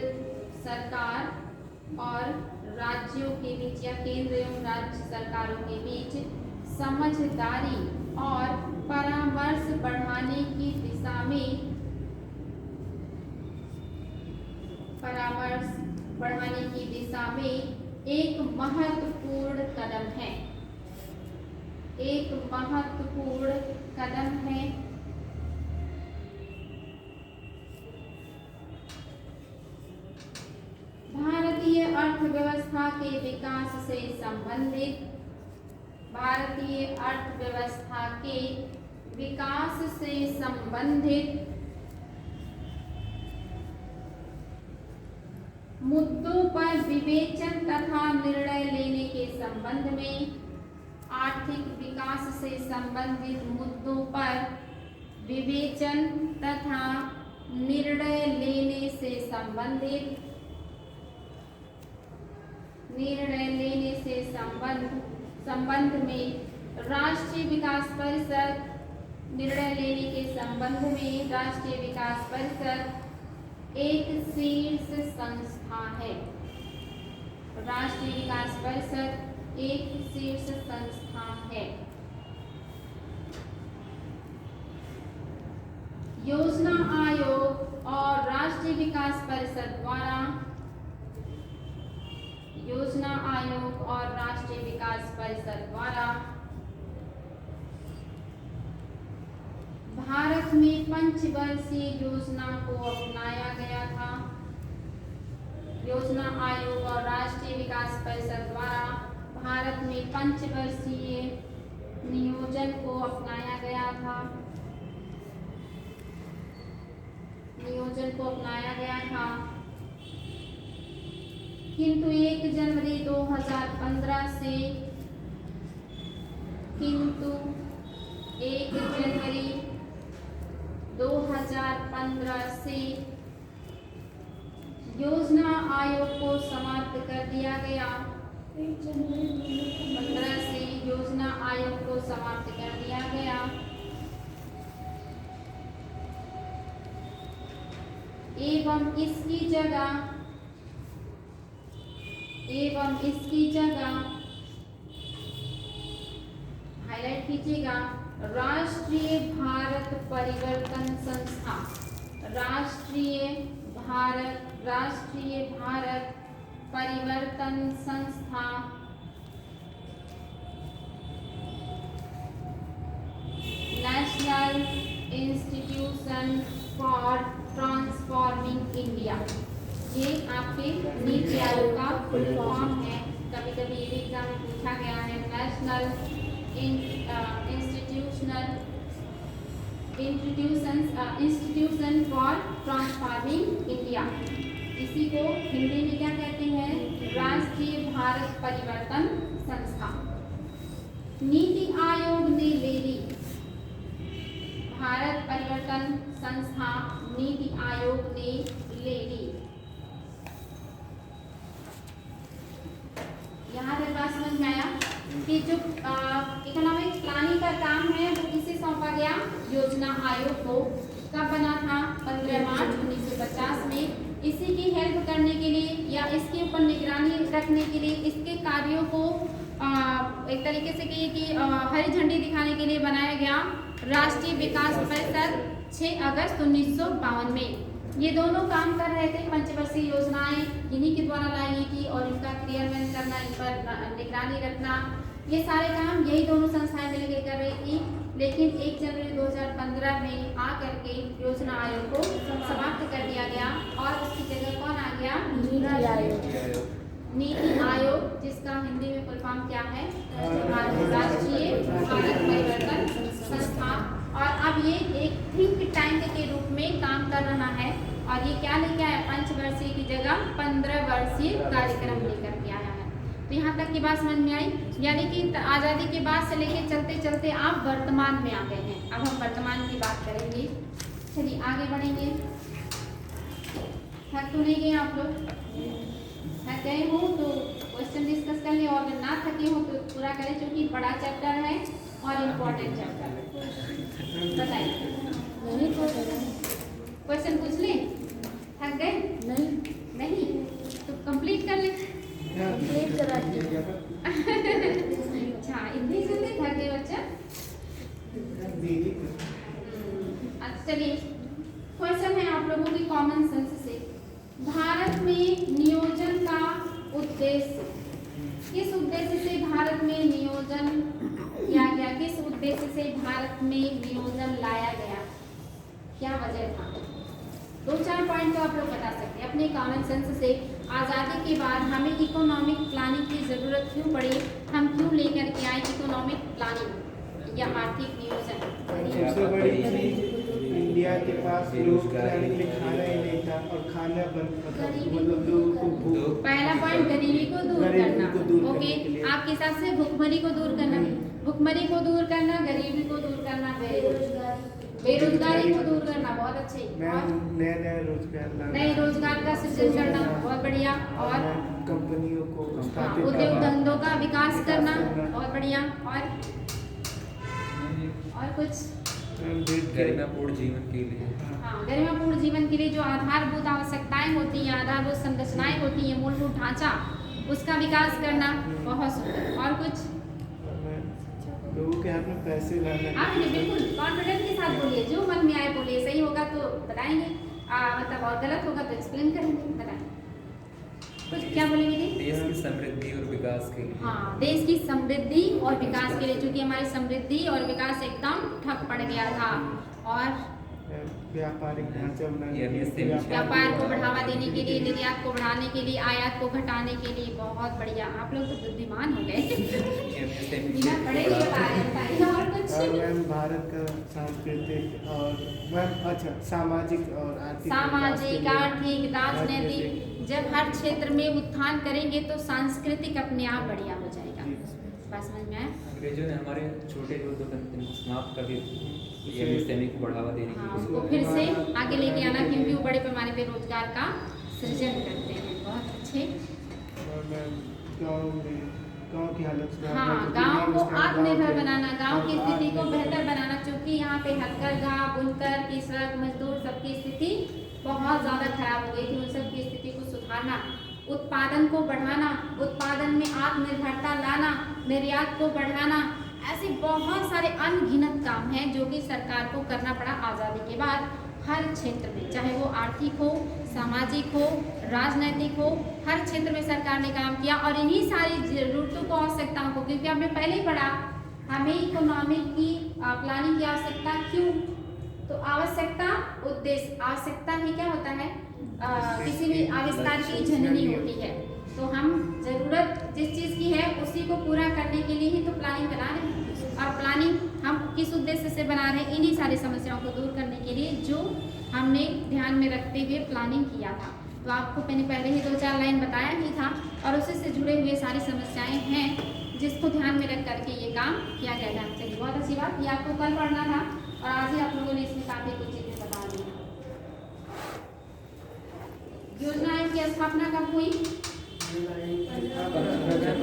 सरकार और राज्यों के बीच या केंद्र एवं राज्य सरकारों के बीच समझदारी और परामर्श बढ़ाने की दिशा में एक महत्वपूर्ण कदम है। भारतीय अर्थव्यवस्था के विकास से संबंधित मुद्दों पर विवेचन तथा निर्णय लेने के संबंध में आर्थिक विकास से संबंधित मुद्दों पर विवेचन तथा निर्णय लेने से संबंध में राष्ट्रीय विकास परिषद निर्णय लेने के संबंध में राष्ट्रीय विकास परिषद एक शीर्ष संस्था है। राष्ट्रीय विकास परिषद एक शीर्ष संस्था है। योजना आयोग और राष्ट्रीय विकास परिषद द्वारा भारत में पंचवर्षीय योजना को अपनाया गया था। योजना आयोग और राष्ट्रीय विकास परिषद द्वारा भारत में पंचवर्षीय नियोजन को अपनाया गया था। किंतु 1 जनवरी 2015 से योजना आयोग को समाप्त कर दिया गया। 15 से योजना आयोग को समाप्त कर दिया गया एवं इसकी जगह हाईलाइट कीजिएगा राष्ट्रीय भारत परिवर्तन संस्था national institution for transforming India, ये आपके नीति आयोग का फुल फॉर्म है। कभी कभी ये भी एग्जाम में पूछा गया है। National institution for transforming India, इसी को हिंदी में क्या कहते हैं? राष्ट्रीय भारत परिवर्तन संस्था। नीति आयोग ने ले ली भारत परिवर्तन संस्था नीति आयोग ने ले ली। यहाँ तक बात समझ में आया कि जो इकोनॉमिक प्लानिंग का काम है वो किसे सौंपा गया? योजना आयोग को। कब बना था? 15 मार्च 1950 में। इसी की हेल्प करने के लिए या इसके ऊपर निगरानी रखने के लिए, इसके कार्यों को एक तरीके से कहिए कि हरी झंडी दिखाने के लिए बनाया गया राष्ट्रीय विकास परिषद 6 अगस्त 1952 में। ये दोनों काम कर रहे थे। पंचवर्षीय योजनाएं इन्हीं के द्वारा लाई गई थी और इनका क्रियान्वयन करना, इन पर निगरानी रखना, ये सारे काम यही दोनों संस्थाएं मिलकर कर रही थी। लेकिन 1 जनवरी 2015 में आकर के योजना आयोग को समाप्त कर दिया गया और उसकी जगह कौन आ गया? नीति आयोग। नीति आयोग, जिसका हिंदी में फुल फॉर्म क्या है? राष्ट्रीय भारत परिवर्तन संस्था। और अब ये एक थिंक टैंक के रूप में काम कर रहा है और ये क्या लेके आया? 5 वर्षीय की जगह 15 वर्षीय कार्यक्रम लेकर के आया है। तो यहाँ तक की बात समझ में आई। यानी कि आज़ादी के बाद से लेके चलते चलते आप वर्तमान में आ गए हैं। अब हम वर्तमान की बात करेंगे। चलिए आगे बढ़ेंगे। थक तो नहीं गए आप लोग? थक गए हो तो क्वेश्चन डिस्कस कर ले, और अगर ना थके हो तो पूरा करें, क्योंकि बड़ा चैप्टर है और इम्पोर्टेंट चैप्टर है। बताइए, क्वेश्चन पूछ लें? थक गए? नहीं तो कंप्लीट कर ले। अच्छा, इतनी जल्दी थक गए बच्चा? चलिए, क्वेश्चन है आप लोगों की कॉमन सेंस से। भारत में नियोजन का उद्देश्य, किस उद्देश्य से भारत में नियोजन किया गया? किस उद्देश्य से भारत में नियोजन लाया गया? क्या वजह था? 2-4 पॉइंट तो आप लोग बता सकते हैं अपने कॉमन सेंस से। आज़ादी के बाद हमें इकोनॉमिक प्लानिंग की ज़रूरत क्यों पड़ी? हम क्यों लेकर के आए इकोनॉमिक प्लानिंग या आर्थिक नियोजन? सबसे बड़ी चीज, इंडिया के पास लोग खाने के लिए खाना ही नहीं था और खाना मतलब लोगों को भूख। पहला पॉइंट गरीबी को दूर करना। ओके, आपके हिसाब से भुखमरी को दूर करना, भुखमरी को दूर करना, गरीबी को दूर करना, बेरोजगारी को दूर करना, बहुत अच्छे। और नया रोजगार लाना, नए रोजगार का सृजन करना, बहुत बढ़िया। और कंपनियों को उद्योग धंधों का विकास करना, बहुत बढ़िया। और कुछ गरिमापूर्ण जीवन के लिए, हाँ, गरिमापूर्ण जीवन के लिए जो आधारभूत आवश्यकताएं होती हैं, आधारभूत संरचनाएं होती हैं, मूलभूत ढांचा, उसका विकास करना, बहुत सुंदर। और कुछ लोगों के हाथ में पैसे लाना। हाँ, बिल्कुल कॉन्फिडेंस के साथ बोलिए, जो मन में आए बोलिए। सही होगा तो बताएंगे, मतलब और गलत होगा तो एक्सप्लेन करेंगे। बताएं कुछ, क्या बोलेंगे जी? देश की समृद्धि और विकास के लिए। हाँ, देश की समृद्धि और विकास के लिए, क्योंकि हमारी समृद्धि और विकास एकदम ठप पड़ गया था। और व्यापारिक ढांचा बनाने, व्यापार को बढ़ावा देने के लिए, निर्यात को बढ़ाने के लिए, आयात को घटाने के लिए, बहुत बढ़िया। आप लोग तो बुद्धिमान हो गए। बिना पढ़े ही बता रहे हैं। और कुछ? मैम, भारत का सांस्कृतिक और मैम अच्छा सामाजिक और आर्थिक, आर्थिक, राजनीतिक, जब हर क्षेत्र में उत्थान करेंगे तो सांस्कृतिक अपने आप बढ़िया हो जाएगा। बात समझ में आया? अंग्रेजों ने हमारे छोटे जो उद्योग समाप्त कर दिए, एमएसएमई को बढ़ावा देने हाँ, की उसको फिर से आगे लेके आना, क्योंकि वो बड़े पैमाने पे रोजगार का सृजन करते हैं। बहुत अच्छे। और मैम गाँव की हालत सुधारना, हाँ, गांव को आत्मनिर्भर बनाना, गांव की स्थिति को बेहतर बनाना, क्योंकि यहाँ पे हथकरघा, बुनकर, कृषक, मजदूर सबकी स्थिति बहुत ज़्यादा खराब हो गई थी। उन सबकी स्थिति को सुधारना, उत्पादन को बढ़ाना, उत्पादन में आत्मनिर्भरता लाना, निर्यात को बढ़ाना, ऐसे बहुत सारे अनगिनत काम हैं जो कि सरकार को करना पड़ा आज़ादी के बाद। हर क्षेत्र में, चाहे वो आर्थिक हो, सामाजिक हो, राजनैतिक हो, हर क्षेत्र में सरकार ने काम किया। और इन्हीं सारी जरूरतों को, आवश्यकताओं को, क्योंकि हमने पहले ही पढ़ा हमें इकोनॉमिक की प्लानिंग की आवश्यकता क्यों? तो आवश्यकता, उद्देश्य। आवश्यकता ही क्या होता है? किसी भी आविष्कार की जननी होती है। तो हम जरूरत जिस चीज़ की है उसी को पूरा करने के लिए ही तो प्लानिंग बना रहे हैं। और प्लानिंग हम किस उद्देश्य से बना रहे हैं? इन्हीं सारी समस्याओं को दूर करने के लिए, जो हमने ध्यान में रखते हुए प्लानिंग किया था। तो आपको मैंने पहले ही 2-4 लाइन बताया ही था, और उसी से जुड़े हुए सारी समस्याएं हैं जिसको ध्यान में रख करके ये काम किया गया था। चलिए, बहुत अच्छी बात। ये आपको कल पढ़ना था और आज ही आप लोगों ने इसमें काफी कुछ चीजें बता दी। योजना आयोग की स्थापना कब हुई?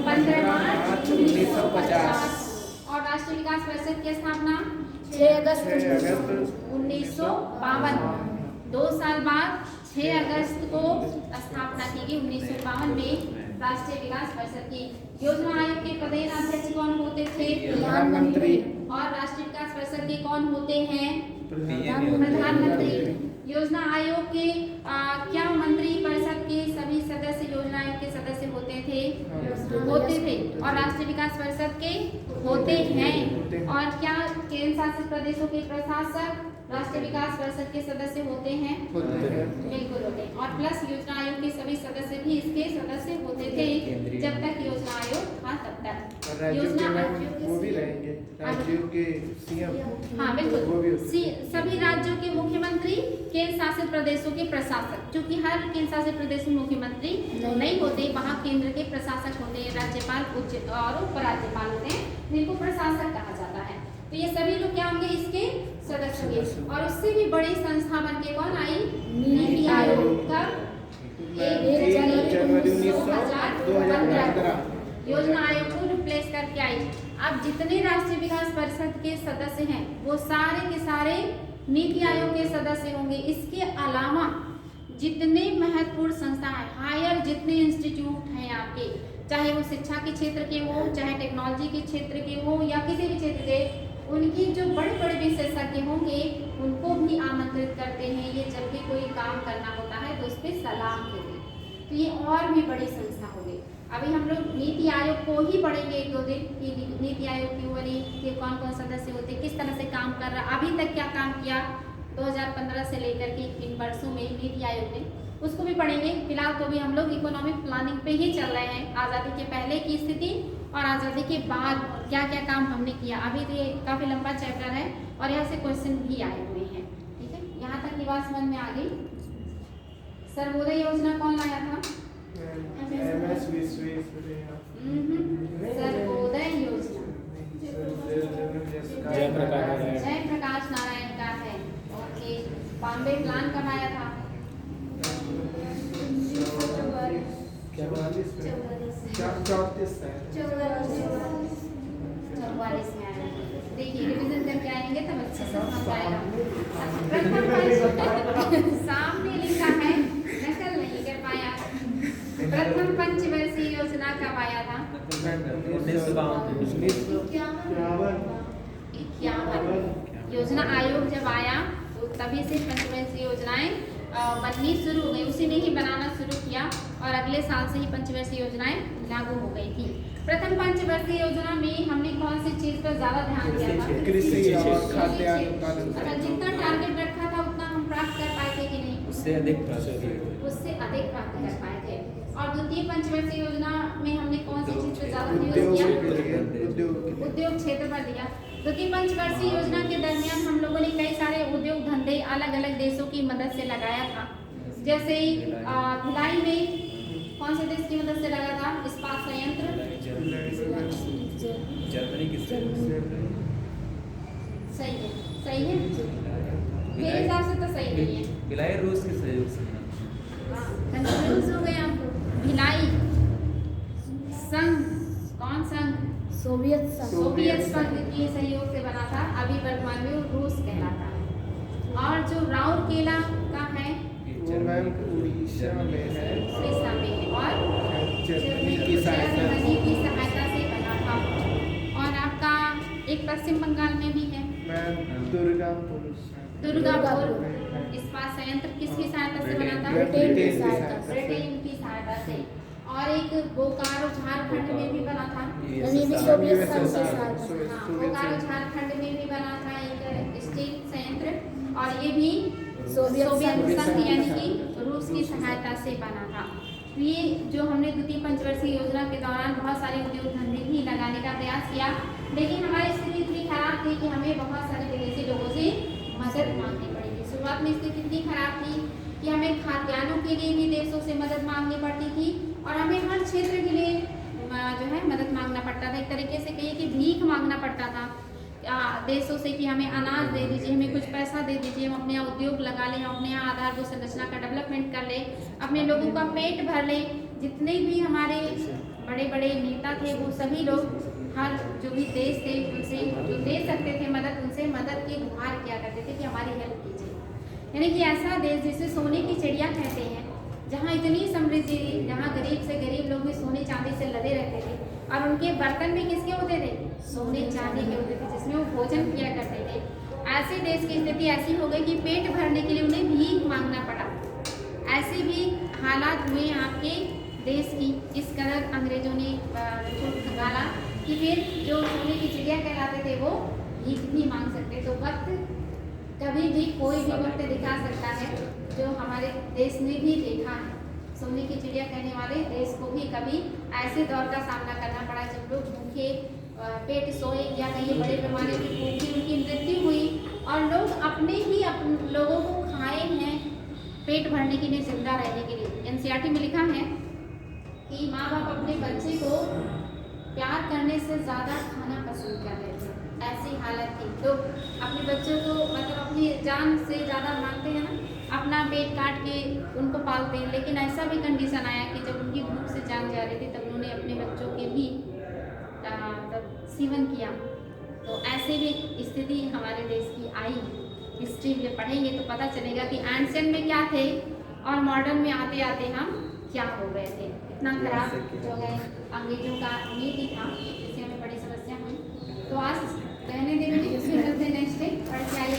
15 मार्च 1950। और राष्ट्रीय विकास परिषद की स्थापना 6 अगस्त 1952। 2 साल बाद 6 अगस्त को स्थापना की गई 1952 में राष्ट्रीय विकास परिषद की। योजना आयोग के प्रदेश अध्यक्ष कौन होते थे? प्रधानमंत्री। और राष्ट्रीय विकास परिषद के कौन होते हैं? प्रधानमंत्री। प्रधानमंत्री। योजना आयोग के क्या मंत्री परिषद के सभी सदस्य योजना आयोग के सदस्य होते थे? होते थे। और राष्ट्रीय विकास परिषद के होते हैं। और क्या केंद्र शासित प्रदेशों के प्रशासक राष्ट्रीय विकास परिषद के सदस्य होते हैं? बिल्कुल होते हैं। और प्लस योजना आयोग के सभी सदस्य भी इसके सदस्य होते थे जब तक योजना आयोग था तब तक। योजना वो भी रहेंगे, राज्यों के सीएम। हाँ बिल्कुल, सभी राज्यों के मुख्यमंत्री, केंद्र शासित प्रदेशों के प्रशासक, क्योंकि हर केंद्र शासित प्रदेश में मुख्यमंत्री नहीं होते, वहाँ केंद्र के प्रशासक होते हैं, राज्यपाल, उच्च और उपराज्यपाल होते हैं, जिनको प्रशासक कहा जाता है। तो ये सभी लोग क्या होंगे? इसके सदस्य होंगे। और उससे भी बड़ी संस्था बन के कौन आई? नीति आयोग का 1 जनवरी 2015 योजना आयोग को रिप्लेस करके आई। अब जितने राष्ट्रीय विकास परिषद के सदस्य हैं वो सारे के सारे नीति आयोग के सदस्य होंगे। इसके अलावा जितने महत्वपूर्ण संस्थाएं, हायर जितने इंस्टीट्यूट हैं आपके, चाहे वो शिक्षा के क्षेत्र के हो, चाहे टेक्नोलॉजी के क्षेत्र के हो, या किसी भी क्षेत्र के, उनकी जो बड़े बड़े विशेषज्ञ होंगे उनको भी आमंत्रित करते हैं। ये जब भी कोई काम करना होता है तो उस पर सलाह के लिए, तो ये और भी बड़ी संस्था होगी। अभी हम लोग नीति आयोग को ही पढ़ेंगे 1-2 दिन कि नीति आयोग की वाली के कौन कौन सदस्य होते, किस तरह से काम कर रहा, अभी तक क्या काम किया 2015 से लेकर के इन वर्षों में नीति आयोग ने, उसको भी पढ़ेंगे। फिलहाल तो भी हम लोग इकोनॉमिक प्लानिंग पे ही चल रहे हैं, आज़ादी के पहले की स्थिति और आज़ादी के बाद क्या क्या काम हमने किया। अभी तो ये काफ़ी लंबा चैप्टर है और यहाँ से क्वेश्चन भी आए हुए हैं। ठीक है, यहाँ तक की बात समझ में आ गई। सर्वोदय योजना कौन लाया था? सर्वोदय योजना जयप्रकाश नारायण का है। ओके, बॉम्बे प्लान कब आया था? 44 में आया। देखिए रिविजन करके आएंगे तब अच्छे से समझ आएगा। सामने लिखा है, नकल नहीं कर पाया। प्रथम पंचवर्षीय योजना कब आया था? 1951। योजना आयोग जब आया तो तभी से पंचवर्षीय योजनाएं बननी शुरू हो गई, उसी ने ही बनाना शुरू किया और अगले साल से ही पंचवर्षीय योजनाएं लागू हो गई थी। प्रथम पंचवर्षीय योजना में हमने कौन सी चीज पर ज्यादा ध्यान दिया था? कृषि और खाद्यान्न उत्पादन। अगर जितना टारगेट रखा था उतना हम प्राप्त कर पाए थे कि नहीं? उससे अधिक प्राप्त कर पाए थे। और द्वितीय पंचवर्षीय योजना में हमने कौन सी चीज पर ज्यादा निवेश किया? उद्योग क्षेत्र पर दिया। द्वितीय पंचवर्षीय योजना के दरमियान हम लोगों ने कई सारे उद्योग धंधे अलग अलग देशों की मदद से लगाया था। जैसे भिलाई में कौन से देश की मदद से लगा था? इस्पात संयंत्र जर्मनी की सही है, सही है, मेरे हिसाब से तो सही नहीं है। भिलाई रूस के सहयोग से कंफ्यूज हो गए आपको। भिलाई संघ, कौन संघ? सोवियत संघ के सहयोग से बना था। अभी वर्तमान में वो रूस कहलाता है। और जो राउरकेला का है उड़ीसा में है और जर्मनी की सहायता से बना था। और आपका एक पश्चिम बंगाल में भी है दुर्गापुर इस्पात संयंत्र किसकी सहायता से बना था? ब्रिटेन की सहायता से। और एक बोकारो झारखंड में भी बना था। बोकारो झारखंड में भी बना था एक स्टील संयंत्र और ये भी सोवियत संघ यानी कि रूस की सहायता से बना था। ये जो हमने द्वितीय पंचवर्षीय योजना के दौरान बहुत सारे उद्योग धंधे भी लगाने का प्रयास किया, लेकिन हमारी स्थिति इतनी खराब थी कि हमें बहुत सारे विदेशी लोगों से मदद मांगनी पड़ी थी। शुरुआत में स्थिति इतनी खराब थी कि हमें खाद्यान्नों के लिए भी देशों से मदद मांगनी पड़ती थी और हमें हर क्षेत्र के लिए जो है मदद मांगना पड़ता था। एक तरीके से कहिए कि भीख मांगना पड़ता था। देशों से कि हमें अनाज दे दीजिए, हमें कुछ पैसा दे दीजिए, हम अपने यहाँ उद्योग लगा लें, हम अपने यहाँ आधारभूत संरचना का डेवलपमेंट कर लें, अपने लोगों का पेट भर लें। जितने भी हमारे बड़े बड़े नेता थे वो सभी लोग हर जो भी देश थे उनसे जो दे सकते थे मदद, उनसे मदद की गुहार किया करते थे कि हमारी हेल्प कीजिए। यानी कि ऐसा देश जिसे सोने की चिड़िया कहते हैं, जहाँ इतनी समृद्धि, जहाँ गरीब से गरीब लोग भी सोने चांदी से लदे रहते थे और उनके बर्तन भी किसके होते थे? सोने चांदी के होते थे, जिसमें वो भोजन किया करते थे। ऐसे देश की स्थिति ऐसी हो गई कि पेट भरने के लिए उन्हें भीख मांगना पड़ा। ऐसे भी हालात हुए आपके देश की, इस कदर अंग्रेजों ने खंगाला कि फिर जो सोने की चिड़िया कहलाते थे वो भीख भी मांग सकते। तो वक्त कभी भी कोई भी वक्त दिखा सकता है, जो हमारे देश ने भी देखा है। सोने की चिड़िया कहने वाले देश को भी कभी ऐसे दौर का सामना करना पड़ा जब लोग भूखे पेट सोए या कहीं बड़े पैमाने की भूखी उनकी मृत्यु हुई और लोग अपने ही लोगों को खाए हैं पेट भरने के लिए, जिंदा रहने के लिए। एनसीईआरटी में लिखा है कि माँ बाप अपने बच्चे को प्यार करने से ज़्यादा खाना पसंद कर रहे थे। ऐसी हालत थी, लोग अपने बच्चों को मतलब अपनी जान से ज़्यादा मानते हैं ना, अपना पेट काट के उनको पालते हैं। लेकिन ऐसा भी कंडीशन आया कि जब उनकी भूख से जान जा रही थी तब उन्होंने अपने बच्चों के भी तब सेवन किया। तो ऐसे भी स्थिति हमारे देश की आई। हिस्ट्री में पढ़ेंगे तो पता चलेगा कि एंशियंट में क्या थे और मॉडर्न में आते आते हम क्या हो गए थे। इतना खराब हो गए, अंग्रेजों का नीति था, इससे हमें बड़ी समस्या हुई। तो आज रहने देंगे, इसमें चलते नेक्स्ट डे पढ़ के आइए।